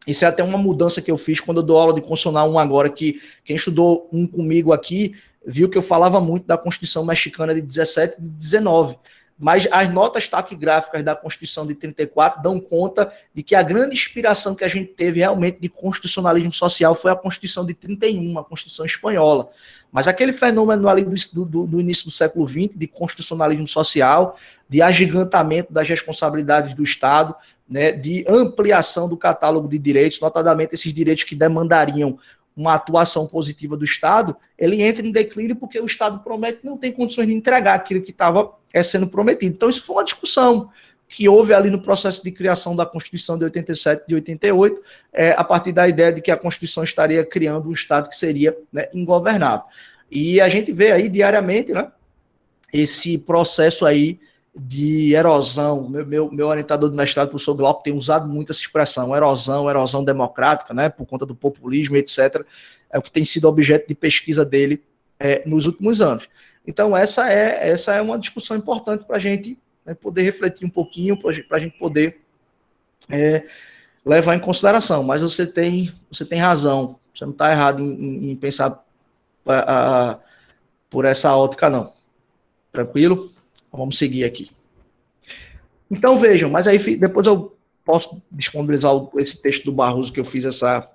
Isso é até uma mudança que eu fiz quando eu dou aula de Constitucional 1 agora, que quem estudou 1 comigo aqui viu que eu falava muito da Constituição mexicana de 17 e de 19. Mas as notas taquigráficas da Constituição de 34 dão conta de que a grande inspiração que a gente teve realmente de constitucionalismo social foi a Constituição de 31, a Constituição espanhola. Mas aquele fenômeno ali do início do século XX, de constitucionalismo social, de agigantamento das responsabilidades do Estado, né, de ampliação do catálogo de direitos, notadamente esses direitos que demandariam uma atuação positiva do Estado, ele entra em declínio porque o Estado promete e não tem condições de entregar aquilo que estava sendo prometido. Então, isso foi uma discussão que houve ali no processo de criação da Constituição de 87 e de 88, a partir da ideia de que a Constituição estaria criando um Estado que seria, né, ingovernável. E a gente vê aí diariamente, né, esse processo aí de erosão. Meu orientador do mestrado, o professor Glauco, tem usado muito essa expressão, erosão democrática, né, por conta do populismo, etc. É o que tem sido objeto de pesquisa dele nos últimos anos. Então, essa é uma discussão importante para a gente, né, poder refletir um pouquinho, para a gente poder levar em consideração. Mas você tem razão, você não está errado em pensar por essa ótica, não. Tranquilo? Vamos seguir aqui. Então, vejam, mas aí depois eu posso disponibilizar esse texto do Barroso, que eu fiz essa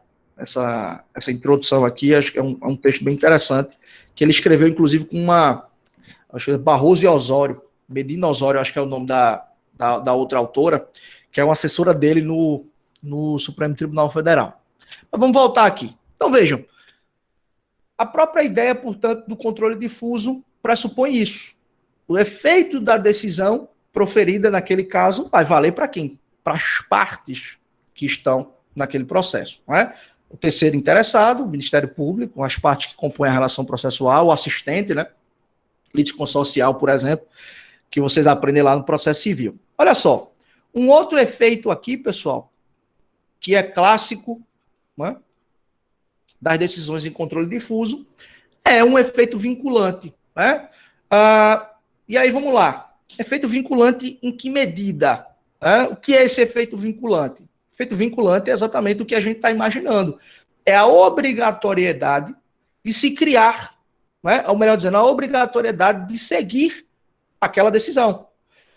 introdução aqui, acho que é um texto bem interessante, que ele escreveu, inclusive, com acho que é Barroso e Osório, Medina Osório, acho que é o nome da outra autora, que é uma assessora dele no Supremo Tribunal Federal. Mas vamos voltar aqui. Então, vejam, a própria ideia, portanto, do controle difuso pressupõe isso. O efeito da decisão proferida naquele caso vai valer para quem? Para as partes que estão naquele processo, não é? O terceiro interessado, o Ministério Público, as partes que compõem a relação processual, o assistente, né? Litisconsorcial, por exemplo, que vocês aprendem lá no processo civil. Olha só, um outro efeito aqui, pessoal, que é clássico, né, das decisões em controle difuso, é um efeito vinculante, né? E aí, vamos lá. Efeito vinculante em que medida? O que é esse efeito vinculante? Efeito vinculante é exatamente o que a gente está imaginando. É a obrigatoriedade de se criar, né? Ou melhor dizendo, a obrigatoriedade de seguir aquela decisão.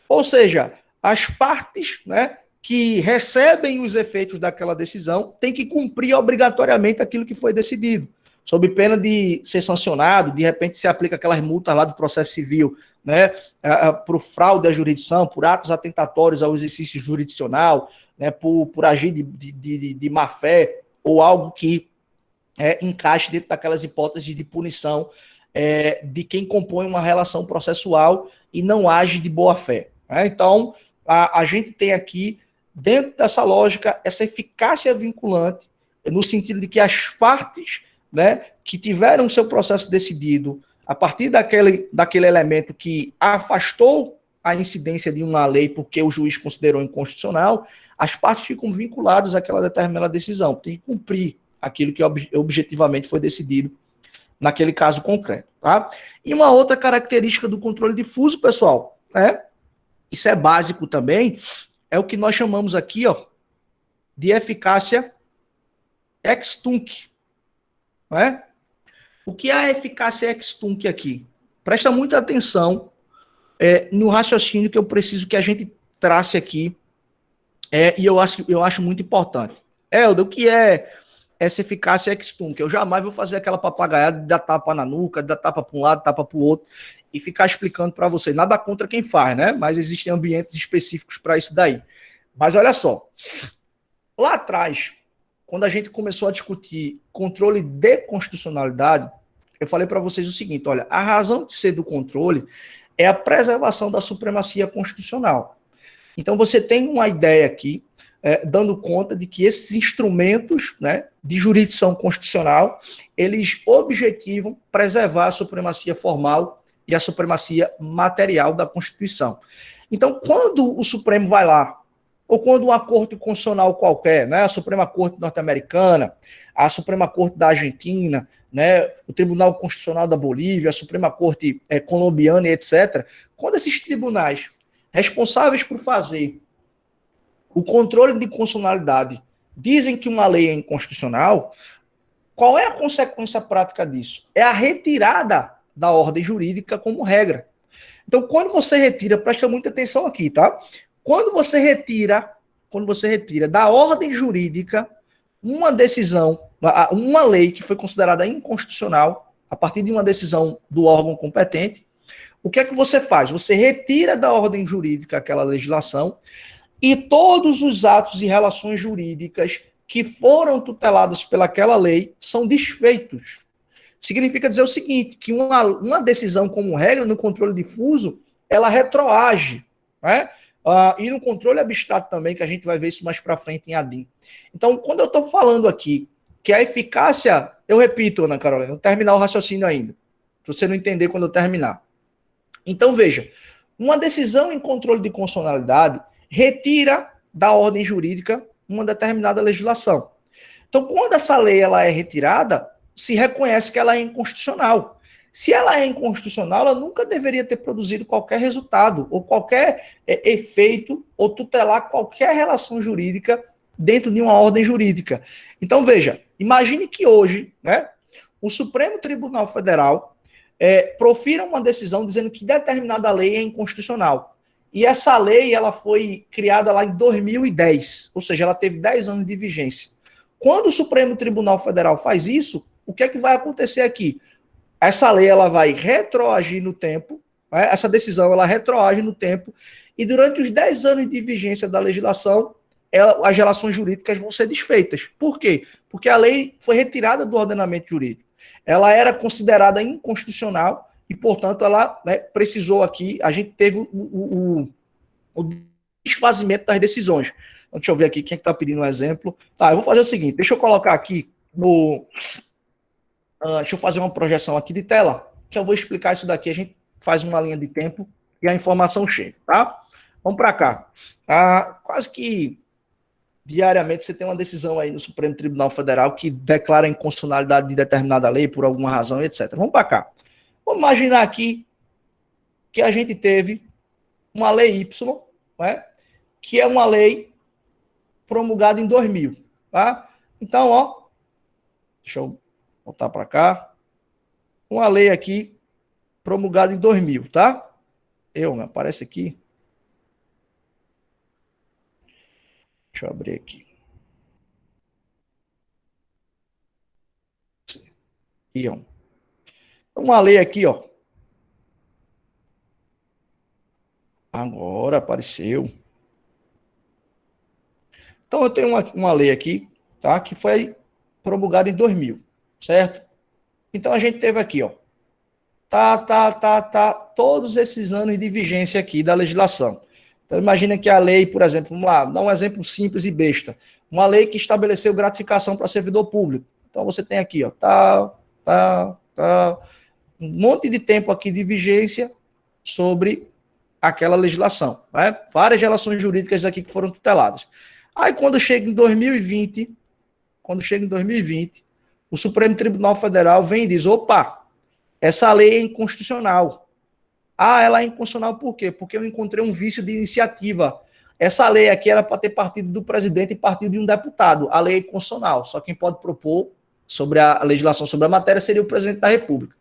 Ou seja, as partes, né, que recebem os efeitos daquela decisão têm que cumprir obrigatoriamente aquilo que foi decidido, sob pena de ser sancionado. De repente se aplica aquelas multas lá do processo civil, né, por fraude à jurisdição, por atos atentatórios ao exercício jurisdicional, né, por agir de má fé, ou algo que encaixe dentro daquelas hipóteses de punição de quem compõe uma relação processual e não age de boa fé. Né? Então, a gente tem aqui, dentro dessa lógica, essa eficácia vinculante, no sentido de que as partes, né, que tiveram seu processo decidido a partir daquele elemento que afastou a incidência de uma lei porque o juiz considerou inconstitucional, as partes ficam vinculadas àquela determinada decisão, tem que cumprir aquilo que objetivamente foi decidido naquele caso concreto. Tá? E uma outra característica do controle difuso, pessoal, isso é básico também, é o que nós chamamos aqui, ó, de eficácia ex tunc, não é? O que é a eficácia ex tunc aqui? Presta muita atenção no raciocínio que eu preciso que a gente trace aqui, e eu acho muito importante. Helder, o que é essa eficácia ex tunc? Eu jamais vou fazer aquela papagaiada de dar tapa na nuca, de dar tapa para um lado, tapa para o outro, e ficar explicando para você. Nada contra quem faz, né? Mas existem ambientes específicos para isso daí. Mas olha só, lá atrás, quando a gente começou a discutir controle de constitucionalidade, eu falei para vocês o seguinte, olha, a razão de ser do controle é a preservação da supremacia constitucional. Então você tem uma ideia aqui, dando conta de que esses instrumentos, né, de jurisdição constitucional, eles objetivam preservar a supremacia formal e a supremacia material da Constituição. Então, quando o Supremo vai lá, ou quando uma corte constitucional qualquer, né, a Suprema Corte norte-americana, a Suprema Corte da Argentina, né, o Tribunal Constitucional da Bolívia, a Suprema Corte colombiana, etc., quando esses tribunais responsáveis por fazer o controle de constitucionalidade dizem que uma lei é inconstitucional, qual é a consequência prática disso? É a retirada da ordem jurídica como regra. Então, quando você retira, presta muita atenção aqui, tá? Quando você retira da ordem jurídica uma decisão, uma lei que foi considerada inconstitucional, a partir de uma decisão do órgão competente, o que é que você faz? Você retira da ordem jurídica aquela legislação e todos os atos e relações jurídicas que foram tuteladas pelaquela lei são desfeitos. Significa dizer o seguinte, que uma decisão como regra no controle difuso, ela retroage, né? E no controle abstrato também, que a gente vai ver isso mais para frente em ADIM. Então, quando eu estou falando aqui que a eficácia, eu repito, Ana Carolina, não terminar o raciocínio ainda, se você não entender quando eu terminar. Então, veja, uma decisão em controle de constitucionalidade retira da ordem jurídica uma determinada legislação. Então, quando essa lei ela é retirada, se reconhece que ela é inconstitucional. Se ela é inconstitucional, ela nunca deveria ter produzido qualquer resultado, ou qualquer efeito, ou tutelar qualquer relação jurídica dentro de uma ordem jurídica. Então, veja, imagine que hoje, né, o Supremo Tribunal Federal profira uma decisão dizendo que determinada lei é inconstitucional. E essa lei ela foi criada lá em 2010, ou seja, ela teve 10 anos de vigência. Quando o Supremo Tribunal Federal faz isso, o que é que vai acontecer aqui? Essa lei ela vai retroagir no tempo, né? Essa decisão ela retroage no tempo, e durante os 10 anos de vigência da legislação, as relações jurídicas vão ser desfeitas. Por quê? Porque a lei foi retirada do ordenamento jurídico. Ela era considerada inconstitucional e, portanto, ela, né, precisou aqui, a gente teve o desfazimento das decisões. Então, deixa eu ver aqui quem está pedindo um exemplo. Tá, eu vou fazer o seguinte, deixa eu colocar aqui deixa eu fazer uma projeção aqui de tela, que eu vou explicar isso daqui, a gente faz uma linha de tempo e a informação chega, tá? Vamos para cá. Quase que diariamente você tem uma decisão aí no Supremo Tribunal Federal que declara a inconstitucionalidade de determinada lei por alguma razão, etc. Vamos para cá. Vamos imaginar aqui que a gente teve uma lei Y, né, que é uma lei promulgada em 2000, tá? Então, ó, deixa eu voltar para cá. Uma lei aqui promulgada em 2000, tá? Me aparece aqui. Deixa eu abrir aqui. Aqui, ó. Uma lei aqui, ó. Agora apareceu. Então eu tenho uma lei aqui, tá? Que foi promulgada em 2000, certo? Então a gente teve aqui, ó. Todos esses anos de vigência aqui da legislação. Então imagina que a lei, por exemplo, vamos lá, dar um exemplo simples e besta. Uma lei que estabeleceu gratificação para servidor público. Então você tem aqui, ó, um monte de tempo aqui de vigência sobre aquela legislação, né? Várias relações jurídicas aqui que foram tuteladas. Aí quando chega em 2020, o Supremo Tribunal Federal vem e diz, opa, essa lei é inconstitucional. Ela é inconstitucional por quê? Porque eu encontrei um vício de iniciativa. essa lei aqui era para ter partido do presidente e partido de um deputado, a lei constitucional. Só quem pode propor sobre a legislação sobre a matéria seria o presidente da República,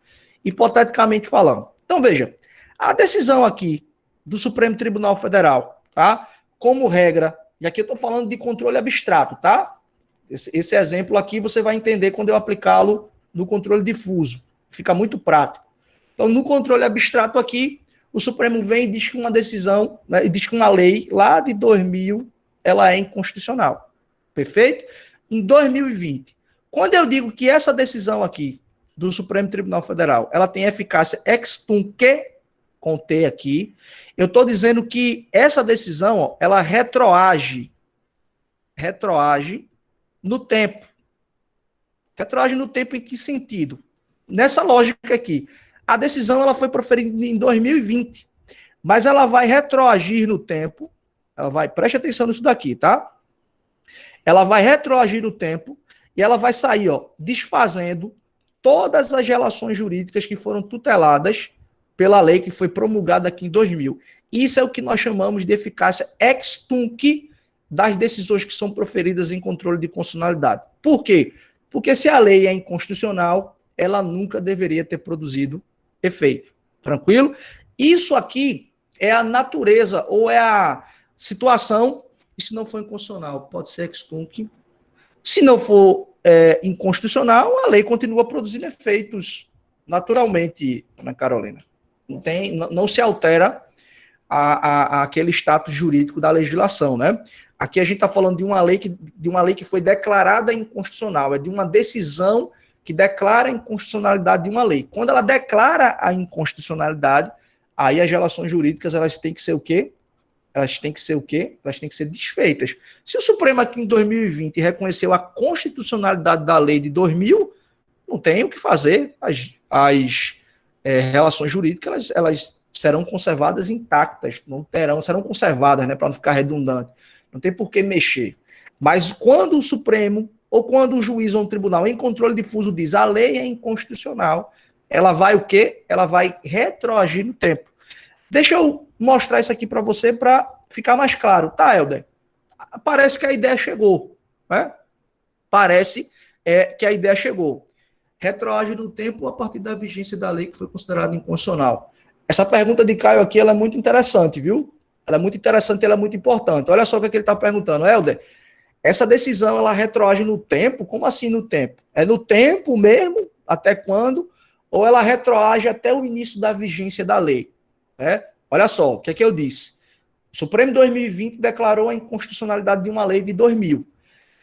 hipoteticamente falando. Então, veja, a decisão aqui do Supremo Tribunal Federal, tá? Como regra, e aqui eu estou falando de controle abstrato, tá? Esse exemplo aqui você vai entender quando eu aplicá-lo no controle difuso. Fica muito prático. Então, no controle abstrato aqui, o Supremo vem e diz que uma decisão, né, diz que uma lei lá de 2000, ela é inconstitucional. Perfeito? Em 2020, quando eu digo que essa decisão aqui do Supremo Tribunal Federal, ela tem eficácia ex tunc, com T aqui, eu estou dizendo que essa decisão, ó, ela retroage no tempo. Retroage no tempo em que sentido? Nessa lógica aqui, a decisão ela foi proferida em 2020, mas ela vai retroagir no tempo, preste atenção nisso daqui, tá? Ela vai retroagir no tempo e ela vai sair, ó, desfazendo todas as relações jurídicas que foram tuteladas pela lei que foi promulgada aqui em 2000. Isso é o que nós chamamos de eficácia ex tunc das decisões que são proferidas em controle de constitucionalidade. Por quê? Porque se a lei é inconstitucional, ela nunca deveria ter produzido efeito. Tranquilo? Isso aqui é a natureza ou é a situação, e se não for inconstitucional, pode ser ex tunc. Se não for inconstitucional, a lei continua produzindo efeitos naturalmente, Ana Carolina. Não se altera aquele status jurídico da legislação, né? Aqui a gente está falando de uma lei que foi declarada inconstitucional, é de uma decisão que declara a inconstitucionalidade de uma lei. Quando ela declara a inconstitucionalidade, aí as relações jurídicas elas têm que ser o quê? Elas têm que ser desfeitas. Se o Supremo aqui em 2020 reconheceu a constitucionalidade da lei de 2000, não tem o que fazer. As relações jurídicas elas serão conservadas intactas, serão conservadas, né, para não ficar redundante. Não tem por que mexer. Mas quando o Supremo ou quando o juiz ou um tribunal em controle difuso diz a lei é inconstitucional, ela vai o quê? Ela vai retroagir no tempo. Deixa eu mostrar isso aqui para você para ficar mais claro. Tá, Helder? Parece que a ideia chegou, né? Parece que a ideia chegou. Retroage no tempo a partir da vigência da lei que foi considerada inconstitucional. Essa pergunta de Caio aqui ela é muito interessante, viu? Ela é muito interessante, ela é muito importante. Olha só o que ele está perguntando. Helder, essa decisão ela retroage no tempo? Como assim no tempo? É no tempo mesmo? Até quando? Ou ela retroage até o início da vigência da lei? Olha só, o que é que eu disse? O Supremo 2020 declarou a inconstitucionalidade de uma lei de 2000.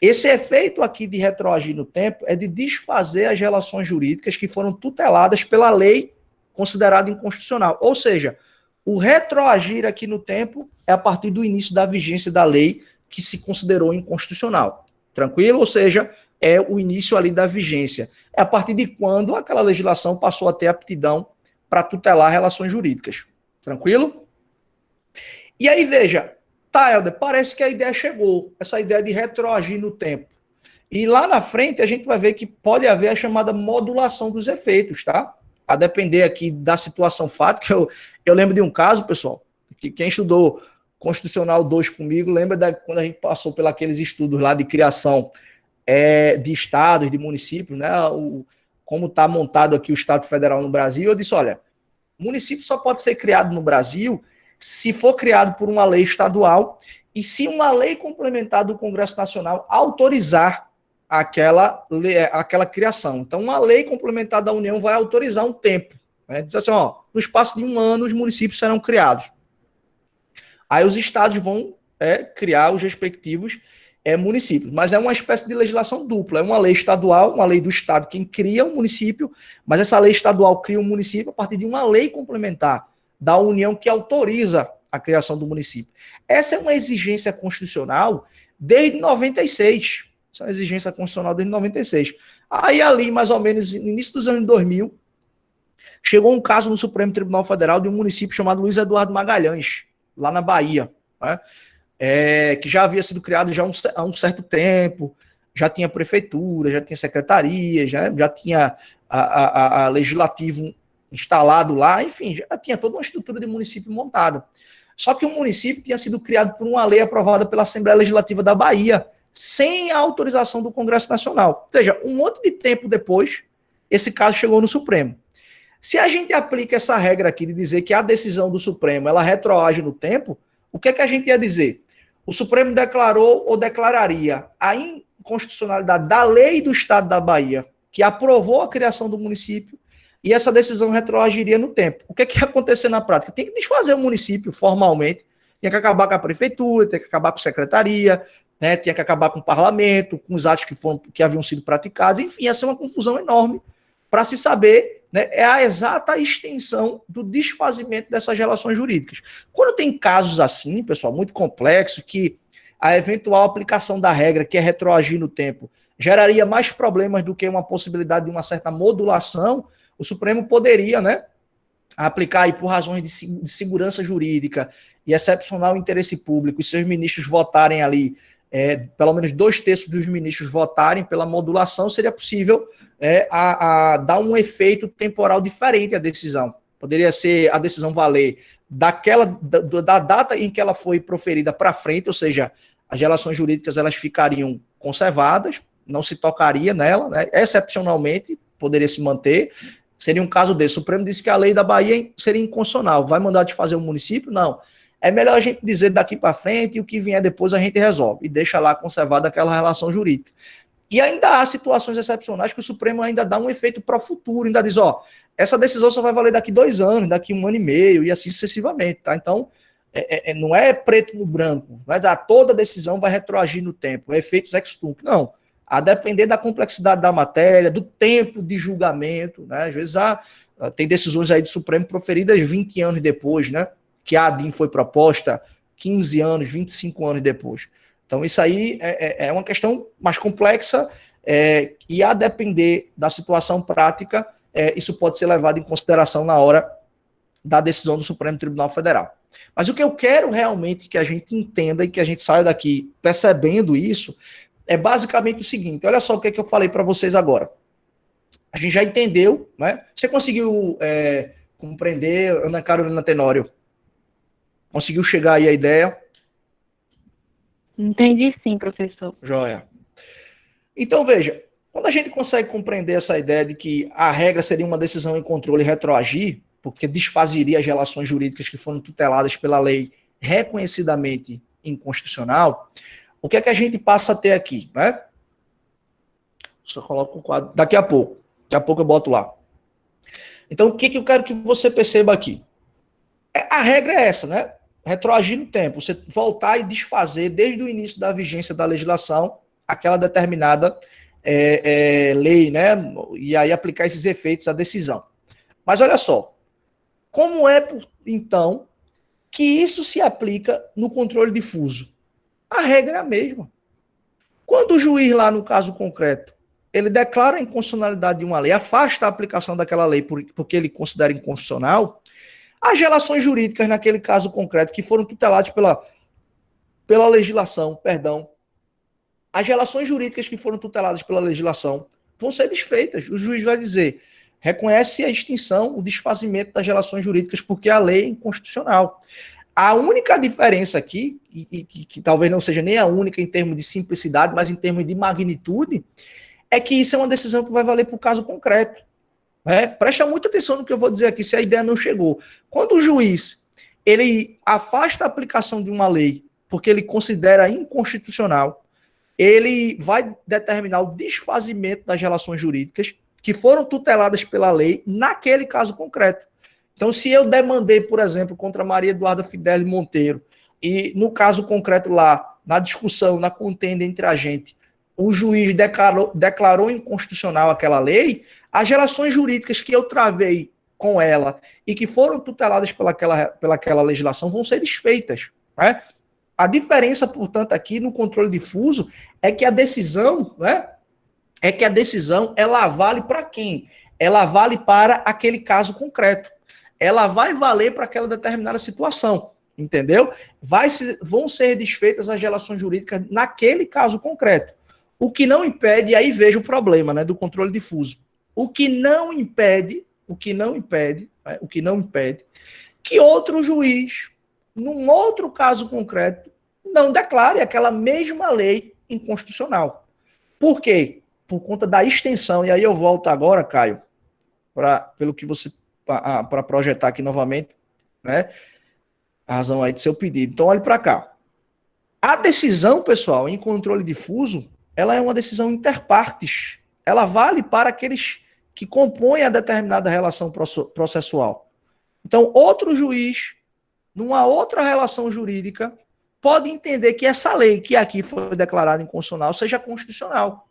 Esse efeito aqui de retroagir no tempo é de desfazer as relações jurídicas que foram tuteladas pela lei considerada inconstitucional. Ou seja, o retroagir aqui no tempo é a partir do início da vigência da lei que se considerou inconstitucional. Tranquilo? Ou seja, é o início ali da vigência. É a partir de quando aquela legislação passou a ter aptidão para tutelar relações jurídicas. Tranquilo? E aí, veja, tá, Helder, parece que a ideia chegou, essa ideia de retroagir no tempo. E lá na frente a gente vai ver que pode haver a chamada modulação dos efeitos, tá? A depender aqui da situação fática. Eu lembro de um caso, pessoal, que quem estudou Constitucional 2 comigo, lembra quando a gente passou por aqueles estudos lá de criação de estados, de municípios, né? Como está montado aqui o Estado Federal no Brasil. Eu disse, olha, município só pode ser criado no Brasil se for criado por uma lei estadual e se uma lei complementar do Congresso Nacional autorizar aquela criação. Então, uma lei complementar da União vai autorizar um tempo. Né? Diz assim, ó, no espaço de 1 ano, os municípios serão criados. Aí os estados vão criar os respectivos municípios. Mas é uma espécie de legislação dupla. É uma lei estadual, uma lei do estado, quem cria um município, mas essa lei estadual cria um município a partir de uma lei complementar da União que autoriza a criação do município. Essa é uma exigência constitucional desde 96. Essa é uma exigência constitucional desde 96. Aí ali, mais ou menos, no início dos anos 2000, chegou um caso no Supremo Tribunal Federal de um município chamado Luiz Eduardo Magalhães, lá na Bahia, né? Que já havia sido criado já há um certo tempo, já tinha prefeitura, já tinha secretaria, já tinha a legislativo instalado lá, enfim, já tinha toda uma estrutura de município montada. Só que o município tinha sido criado por uma lei aprovada pela Assembleia Legislativa da Bahia, sem a autorização do Congresso Nacional. Veja, um monte de tempo depois, esse caso chegou no Supremo. Se a gente aplica essa regra aqui de dizer que a decisão do Supremo ela retroage no tempo, o que é que a gente ia dizer? O Supremo declarou ou declararia a inconstitucionalidade da lei do Estado da Bahia, que aprovou a criação do município, e essa decisão retroagiria no tempo. O que é que ia acontecer na prática? Tem que desfazer o município formalmente, tinha que acabar com a prefeitura, tinha que acabar com a secretaria, né, tinha que acabar com o parlamento, com os atos que haviam sido praticados, enfim, ia ser uma confusão enorme para se saber, né, é a exata extensão do desfazimento dessas relações jurídicas. Quando tem casos assim, pessoal, muito complexos, que a eventual aplicação da regra, que é retroagir no tempo, geraria mais problemas do que uma possibilidade de uma certa modulação, o Supremo poderia, né, aplicar aí por razões de segurança jurídica e excepcional interesse público, e seus ministros votarem ali, pelo menos 2/3 dos ministros votarem pela modulação, seria possível a dar um efeito temporal diferente à decisão. Poderia ser a decisão valer da data em que ela foi proferida para frente, ou seja, as relações jurídicas elas ficariam conservadas, não se tocaria nela, né? Excepcionalmente poderia se manter. Seria um caso desse. O Supremo disse que a lei da Bahia seria inconstitucional. Vai mandar desfazer o município? Não. É melhor a gente dizer daqui para frente e o que vier depois a gente resolve. E deixa lá conservada aquela relação jurídica. E ainda há situações excepcionais que o Supremo ainda dá um efeito para o futuro. Ainda diz, essa decisão só vai valer daqui 2 anos, daqui 1 ano e meio e assim sucessivamente. Tá? Então, não é preto no branco. Não é dizer, toda decisão vai retroagir no tempo. Efeitos ex tunc. Não. A depender da complexidade da matéria, do tempo de julgamento, né? Às vezes tem decisões aí do Supremo proferidas 20 anos depois, né? Que a ADIM foi proposta 15 anos, 25 anos depois. Então isso aí é uma questão mais complexa e a depender da situação prática, isso pode ser levado em consideração na hora da decisão do Supremo Tribunal Federal. Mas o que eu quero realmente que a gente entenda e que a gente saia daqui percebendo isso é basicamente o seguinte, olha só o que eu falei para vocês agora. A gente já entendeu, né? Você conseguiu compreender, Ana Carolina Tenório? Conseguiu chegar aí a ideia? Entendi sim, professor. Joia. Então, veja, quando a gente consegue compreender essa ideia de que a regra seria uma decisão em controle retroagir, porque desfazeria as relações jurídicas que foram tuteladas pela lei reconhecidamente inconstitucional, o que é que a gente passa a ter aqui, né? Só coloco o quadro. Daqui a pouco eu boto lá. Então, o que eu quero que você perceba aqui? A regra é essa, né? Retroagir no tempo. Você voltar e desfazer, desde o início da vigência da legislação, aquela determinada lei, né? E aí aplicar esses efeitos à decisão. Mas olha só. Como é, então, que isso se aplica no controle difuso? A regra é a mesma. Quando o juiz lá no caso concreto, ele declara a inconstitucionalidade de uma lei, afasta a aplicação daquela lei porque ele considera inconstitucional, as relações jurídicas naquele caso concreto que foram tuteladas pela legislação, as relações jurídicas que foram tuteladas pela legislação vão ser desfeitas. O juiz vai dizer, reconhece a extinção, o desfazimento das relações jurídicas porque a lei é inconstitucional. A única diferença aqui, que talvez não seja nem a única em termos de simplicidade, mas em termos de magnitude, é que isso é uma decisão que vai valer para o caso concreto. Presta muita atenção no que eu vou dizer aqui, se a ideia não chegou. Quando o juiz ele afasta a aplicação de uma lei porque ele considera inconstitucional, ele vai determinar o desfazimento das relações jurídicas que foram tuteladas pela lei naquele caso concreto. Então, se eu demandei, por exemplo, contra Maria Eduarda Fidelis Monteiro, e no caso concreto lá, na discussão, na contenda entre a gente, o juiz declarou inconstitucional aquela lei, as relações jurídicas que eu travei com ela e que foram tuteladas pelaquela legislação vão ser desfeitas. Né? A diferença, portanto, aqui no controle difuso é que a decisão, ela vale para quem? Ela vale para aquele caso concreto. Ela vai valer para aquela determinada situação, entendeu? Vão ser desfeitas as relações jurídicas naquele caso concreto. O que não impede, e aí veja o problema, né, do controle difuso. O que não impede que outro juiz num outro caso concreto, não declare aquela mesma lei inconstitucional. Por quê? Por conta da extensão, e aí eu volto agora, Caio, pelo que você, para projetar aqui novamente, né? A razão aí do seu pedido. Então, olhe para cá. A decisão, pessoal, em controle difuso, ela é uma decisão interpartes. Ela vale para aqueles que compõem a determinada relação processual. Então, outro juiz, numa outra relação jurídica, pode entender que essa lei que aqui foi declarada inconstitucional seja constitucional.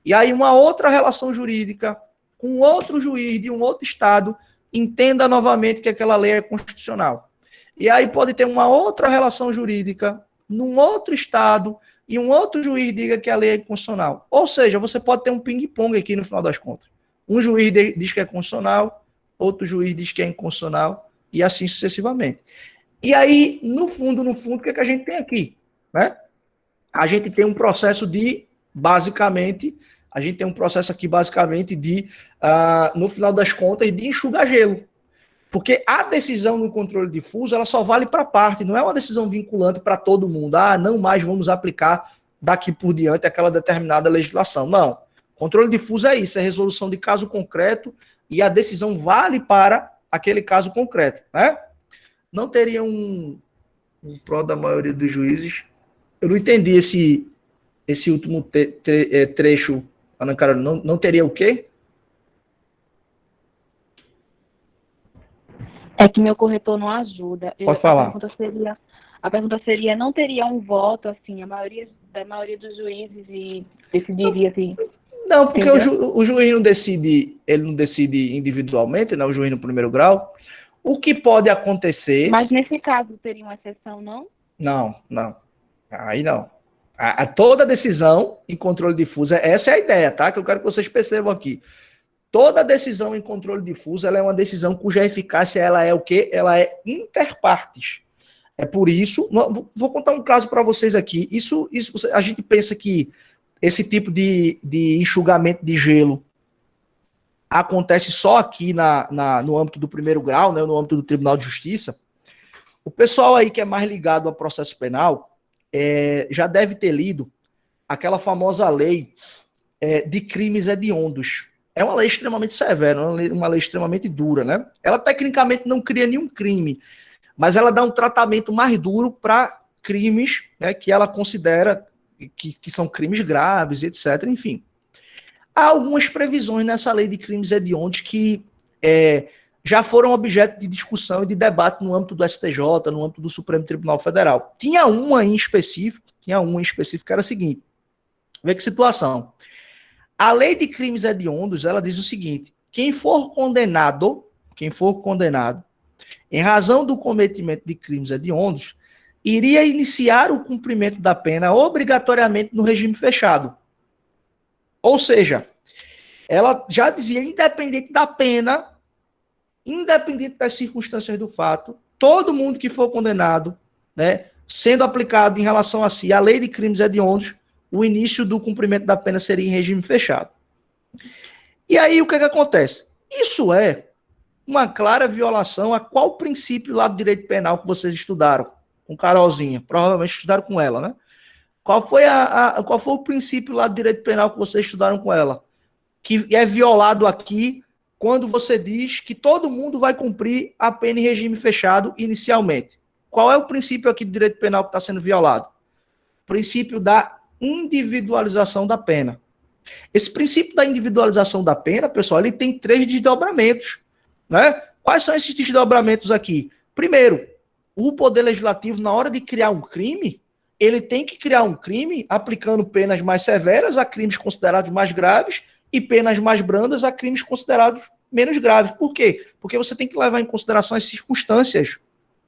E aí uma outra relação jurídica, com outro juiz de um outro estado, entenda novamente que aquela lei é constitucional. E aí pode ter uma outra relação jurídica num outro estado e um outro juiz diga que a lei é constitucional. Ou seja, você pode ter um ping-pong aqui no final das contas. Um juiz diz que é constitucional, outro juiz diz que é inconstitucional e assim sucessivamente. E aí, no fundo, o que é que a gente tem aqui? Né? A gente tem um processo de, basicamente, no final das contas, de enxugar gelo. Porque a decisão no controle difuso, ela só vale para parte, não é uma decisão vinculante para todo mundo. Ah, não mais vamos aplicar daqui por diante aquela determinada legislação. Não. Controle difuso é isso, é resolução de caso concreto e a decisão vale para aquele caso concreto, né? Não teria um pró da maioria dos juízes. Eu não entendi esse último trecho, Ana Carolina. Não teria o quê? É que meu corretor não ajuda. Pode falar. A pergunta seria, não teria um voto, assim, da maioria dos juízes e decidiria assim? Não, porque o juiz não decide, ele não decide individualmente, né? O juiz no primeiro grau. O que pode acontecer... Mas nesse caso teria uma exceção, não? Não. Aí não. Toda decisão em controle difuso, essa é a ideia, tá? Que eu quero que vocês percebam aqui. Toda decisão em controle difuso, ela é uma decisão cuja eficácia, ela é o quê? Ela é interpartes. É por isso... Vou contar um caso para vocês aqui. Isso, a gente pensa que esse tipo de enxugamento de gelo acontece só aqui no âmbito do primeiro grau, né, no âmbito do Tribunal de Justiça. O pessoal aí que é mais ligado ao processo penal já deve ter lido aquela famosa lei de crimes hediondos. É uma lei extremamente severa, uma lei extremamente dura, né? Ela tecnicamente não cria nenhum crime, mas ela dá um tratamento mais duro para crimes, né, que ela considera que são crimes graves, etc. Enfim. Há algumas previsões nessa lei de crimes hediondos que já foram objeto de discussão e de debate no âmbito do STJ, no âmbito do Supremo Tribunal Federal. Tinha uma em específico que era a seguinte. Vê que situação. A lei de crimes hediondos, ela diz o seguinte: quem for condenado em razão do cometimento de crimes hediondos, iria iniciar o cumprimento da pena obrigatoriamente no regime fechado. Ou seja, ela já dizia, independente da pena, independente das circunstâncias do fato, todo mundo que for condenado, né, sendo aplicado em relação a si a lei de crimes hediondos, o início do cumprimento da pena seria em regime fechado. E aí o que acontece? Isso é uma clara violação a qual princípio lá do direito penal que vocês estudaram com Carolzinha? Provavelmente estudaram com ela, né? Qual foi o princípio lá do direito penal que vocês estudaram com ela? Que é violado aqui quando você diz que todo mundo vai cumprir a pena em regime fechado inicialmente. Qual é o princípio aqui do direito penal que está sendo violado? O princípio da individualização da pena. Esse princípio da individualização da pena, pessoal, ele tem 3 desdobramentos, né? Quais são esses desdobramentos aqui? Primeiro, o Poder Legislativo, na hora de criar um crime, ele tem que criar um crime aplicando penas mais severas a crimes considerados mais graves e penas mais brandas a crimes considerados menos graves. Por quê? Porque você tem que levar em consideração as circunstâncias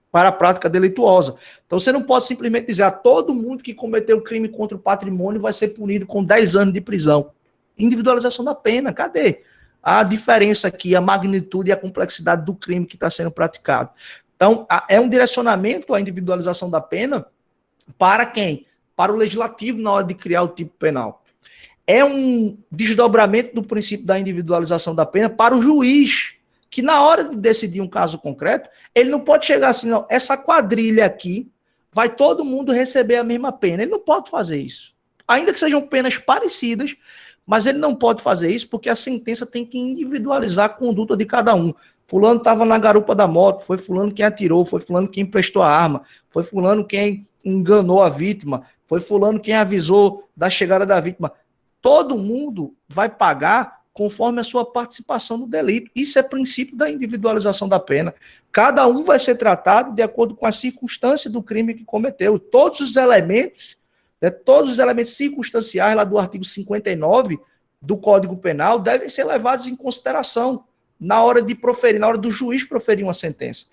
para a prática delituosa. Então você não pode simplesmente dizer a todo mundo que cometeu crime contra o patrimônio vai ser punido com 10 anos de prisão. Individualização da pena, cadê? A diferença aqui, a magnitude e a complexidade do crime que está sendo praticado. Então, é um direcionamento à individualização da pena para quem? Para o legislativo na hora de criar o tipo penal. É um desdobramento do princípio da individualização da pena para o juiz que na hora de decidir um caso concreto, ele não pode chegar assim, não, essa quadrilha aqui vai todo mundo receber a mesma pena. Ele não pode fazer isso. Ainda que sejam penas parecidas, mas ele não pode fazer isso porque a sentença tem que individualizar a conduta de cada um. Fulano estava na garupa da moto, foi fulano quem atirou, foi fulano quem emprestou a arma, foi fulano quem enganou a vítima, foi fulano quem avisou da chegada da vítima. Todo mundo vai pagar conforme a sua participação no delito. Isso é princípio da individualização da pena. Cada um vai ser tratado de acordo com a circunstância do crime que cometeu. Todos os elementos circunstanciais lá do artigo 59 do Código Penal devem ser levados em consideração na hora de proferir, na hora do juiz proferir uma sentença.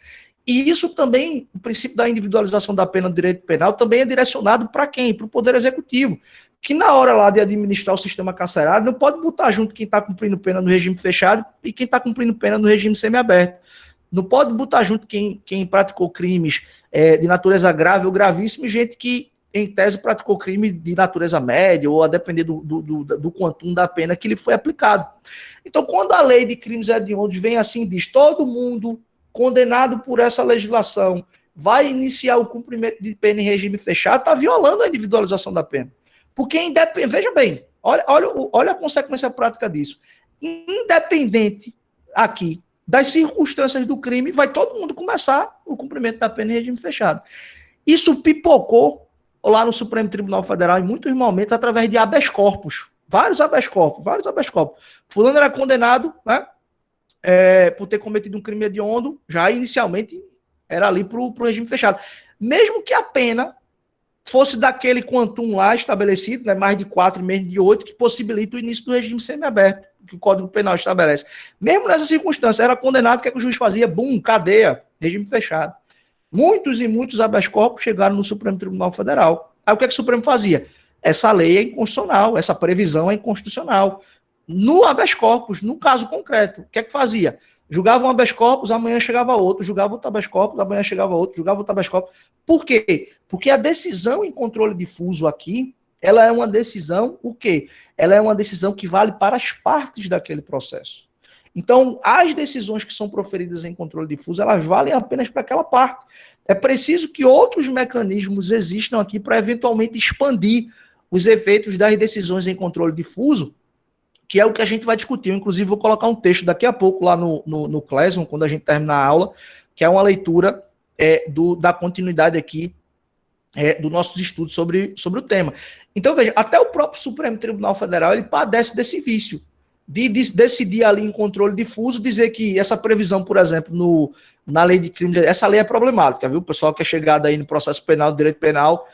E isso também, o princípio da individualização da pena no direito penal, também é direcionado para quem? Para o Poder Executivo, que na hora lá de administrar o sistema carcerário não pode botar junto quem está cumprindo pena no regime fechado e quem está cumprindo pena no regime semiaberto. Não pode botar junto quem praticou crimes de natureza grave ou gravíssima e gente que, em tese, praticou crime de natureza média ou a depender do quantum da pena que lhe foi aplicado. Então, quando a lei de crimes hediondos vem assim e diz todo mundo condenado por essa legislação vai iniciar o cumprimento de pena em regime fechado, está violando a individualização da pena. Porque, veja bem, olha a consequência prática disso. Independente aqui das circunstâncias do crime, vai todo mundo começar o cumprimento da pena em regime fechado. Isso pipocou lá no Supremo Tribunal Federal em muitos momentos através de habeas corpus. Vários habeas corpus. Fulano era condenado, né, por ter cometido um crime hediondo, já inicialmente era ali para o regime fechado. Mesmo que a pena fosse daquele quantum lá estabelecido, né, mais de 4 e menos de 8, que possibilita o início do regime semiaberto, que o Código Penal estabelece. Mesmo nessa circunstância, era condenado, o que é que o juiz fazia? Bum, cadeia, regime fechado. Muitos e muitos habeas corpus chegaram no Supremo Tribunal Federal. Aí o que é que o Supremo fazia? Essa lei é inconstitucional, essa previsão é inconstitucional. No habeas corpus, no caso concreto, o que é que fazia? Julgava um habeas corpus, amanhã chegava outro, julgava outro habeas corpus, amanhã chegava outro, julgava outro habeas corpus. Por quê? Porque a decisão em controle difuso aqui, ela é uma decisão, o quê? Ela é uma decisão que vale para as partes daquele processo. Então, as decisões que são proferidas em controle difuso, elas valem apenas para aquela parte. É preciso que outros mecanismos existam aqui para eventualmente expandir os efeitos das decisões em controle difuso, que é o que a gente vai discutir. Eu, inclusive, vou colocar um texto daqui a pouco lá no Classroom, quando a gente terminar a aula, que é uma leitura da continuidade aqui dos nossos estudos sobre o tema. Então, veja, até o próprio Supremo Tribunal Federal, ele padece desse vício, de decidir ali em controle difuso, dizer que essa previsão, por exemplo, na lei de crimes, essa lei é problemática, viu? O pessoal que é chegado aí no processo penal, no direito penal,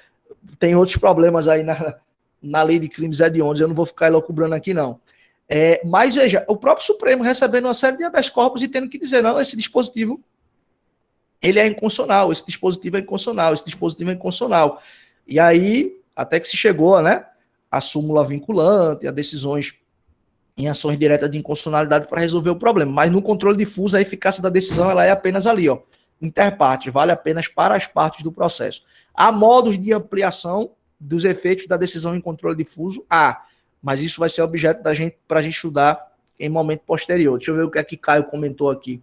tem outros problemas aí na lei de crimes hediondos, eu não vou ficar elocubrando aqui, não. Mas, veja, o próprio Supremo recebendo uma série de habeas corpus e tendo que dizer, não, esse dispositivo, ele é inconstitucional, esse dispositivo é inconstitucional. E aí, até que se chegou, né, a súmula vinculante, a decisões em ações diretas de inconstitucionalidade para resolver o problema. Mas no controle difuso, a eficácia da decisão ela é apenas ali, ó, interpartes, vale apenas para as partes do processo. Há modos de ampliação dos efeitos da decisão em controle difuso? Mas isso vai ser objeto para a gente estudar em momento posterior. Deixa eu ver o que é que Caio comentou aqui.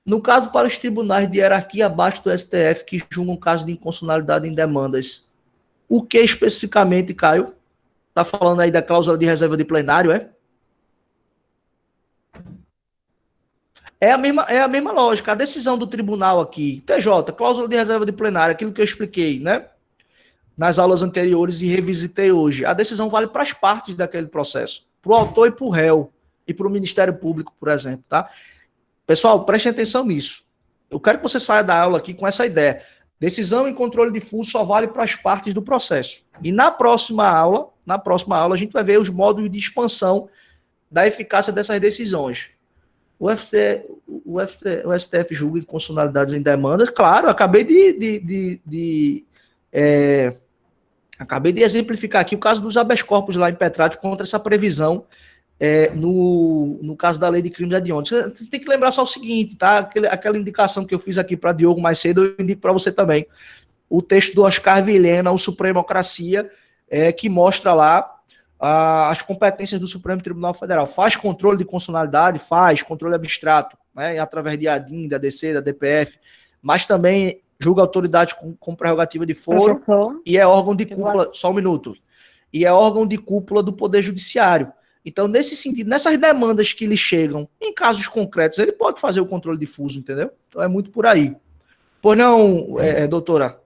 No caso para os tribunais de hierarquia abaixo do STF que julgam caso de inconstitucionalidade em demandas, o que especificamente, Caio? Está falando aí da cláusula de reserva de plenário, é? É a mesma lógica. A decisão do tribunal aqui, TJ, cláusula de reserva de plenário, aquilo que eu expliquei, né? Nas aulas anteriores e revisitei hoje. A decisão vale para as partes daquele processo, para o autor e para o réu, e para o Ministério Público, por exemplo, tá? Pessoal, prestem atenção nisso. Eu quero que você saia da aula aqui com essa ideia. Decisão em controle difuso só vale para as partes do processo. E na próxima aula, a gente vai ver os modos de expansão da eficácia dessas decisões. O STF julga inconstitucionalidades em demandas. Claro, acabei de exemplificar aqui o caso dos habeas corpus lá impetrados contra essa previsão no caso da lei de crimes hediondos. Você tem que lembrar só o seguinte, tá? Aquela indicação que eu fiz aqui para Diogo mais cedo, eu indico para você também. O texto do Oscar Vilhena, o Supremocracia, que mostra lá as competências do Supremo Tribunal Federal. Faz controle de constitucionalidade? Faz, controle abstrato, né, através de ADIM, da DC, da DPF, mas também julga autoridade com prerrogativa de foro e é órgão de cúpula, só um minuto, e é órgão de cúpula do Poder Judiciário. Então, nesse sentido, nessas demandas que lhe chegam, em casos concretos, ele pode fazer o controle difuso, entendeu? Então, é muito por aí. Pois não, doutora?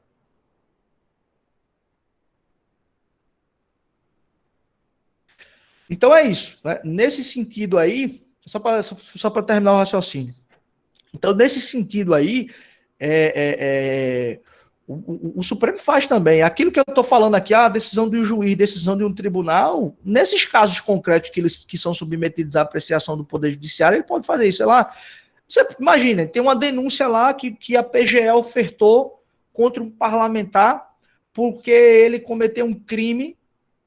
Então, é isso. Né? Nesse sentido aí, só para terminar o raciocínio. Então, nesse sentido aí, o Supremo faz também. Aquilo que eu estou falando aqui, a decisão de um juiz, decisão de um tribunal, nesses casos concretos que são submetidos à apreciação do Poder Judiciário, ele pode fazer isso. Sei lá, você imagina, tem uma denúncia lá que a PGE ofertou contra um parlamentar porque ele cometeu um crime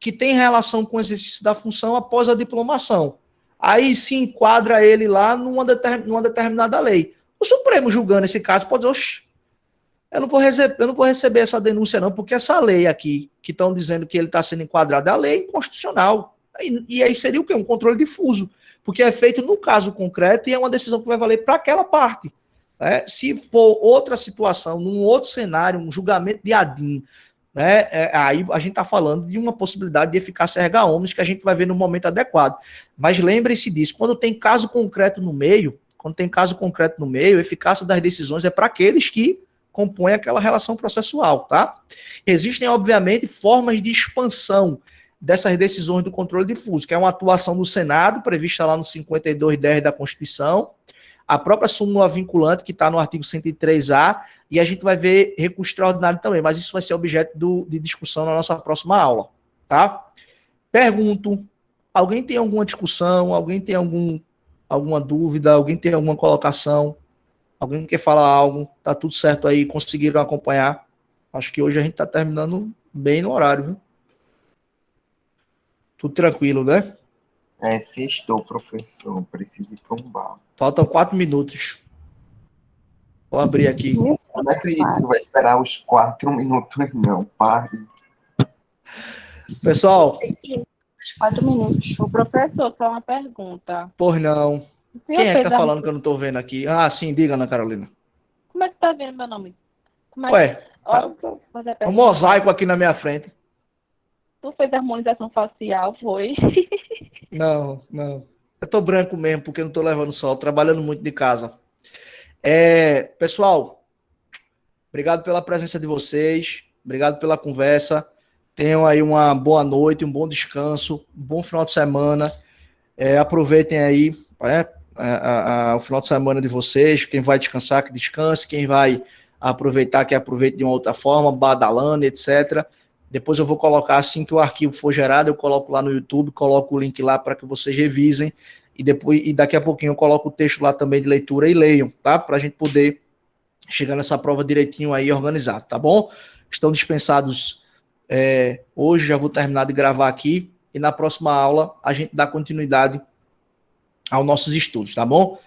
que tem relação com o exercício da função após a diplomação. Aí se enquadra ele lá numa determinada lei. O Supremo, julgando esse caso, pode dizer, oxe, eu não vou receber essa denúncia não, porque essa lei aqui, que estão dizendo que ele está sendo enquadrado, é a lei inconstitucional. E aí seria o quê? Um controle difuso, porque é feito no caso concreto e é uma decisão que vai valer para aquela parte. Né? Se for outra situação, num outro cenário, um julgamento de ADIM, né? Aí a gente está falando de uma possibilidade de eficácia erga omnes que a gente vai ver no momento adequado. Mas lembre-se disso, quando tem caso concreto no meio, a eficácia das decisões é para aqueles que compõem aquela relação processual, tá? Existem, obviamente, formas de expansão dessas decisões do controle difuso, que é uma atuação do Senado, prevista lá no 5210 da Constituição, a própria súmula vinculante, que está no artigo 103A, e a gente vai ver recurso extraordinário também, mas isso vai ser objeto de discussão na nossa próxima aula, tá? Pergunto, alguém tem alguma discussão, alguém tem alguma dúvida, alguém tem alguma colocação, alguém quer falar algo, tá tudo certo aí, conseguiram acompanhar? Acho que hoje a gente tá terminando bem no horário, viu? Tudo tranquilo, né? Sextou, professor, preciso ir para um bar. Faltam 4 minutos. Vou abrir aqui. Eu não acredito que vai esperar os 4 minutos, não, pare. Pessoal. 4 minutos. O professor, só uma pergunta. Por não. Quem é que tá falando que eu não tô vendo aqui? Ah, sim, diga, Ana Carolina. Como é que tá vendo meu nome? Ué, tá um mosaico aqui na minha frente. Tu fez harmonização facial, foi? Não. Eu tô branco mesmo, porque não tô levando sol, trabalhando muito de casa. Pessoal, obrigado pela presença de vocês, obrigado pela conversa. Tenham aí uma boa noite, um bom descanso, um bom final de semana. Aproveitem aí o final de semana de vocês. Quem vai descansar, que descanse. Quem vai aproveitar, que aproveite de uma outra forma, badalando, etc. Depois eu vou colocar, assim que o arquivo for gerado, eu coloco lá no YouTube, coloco o link lá para que vocês revisem. E daqui a pouquinho eu coloco o texto lá também de leitura e leiam, tá? Para a gente poder chegar nessa prova direitinho aí organizado, tá bom? Estão dispensados hoje, já vou terminar de gravar aqui e na próxima aula a gente dá continuidade aos nossos estudos, tá bom?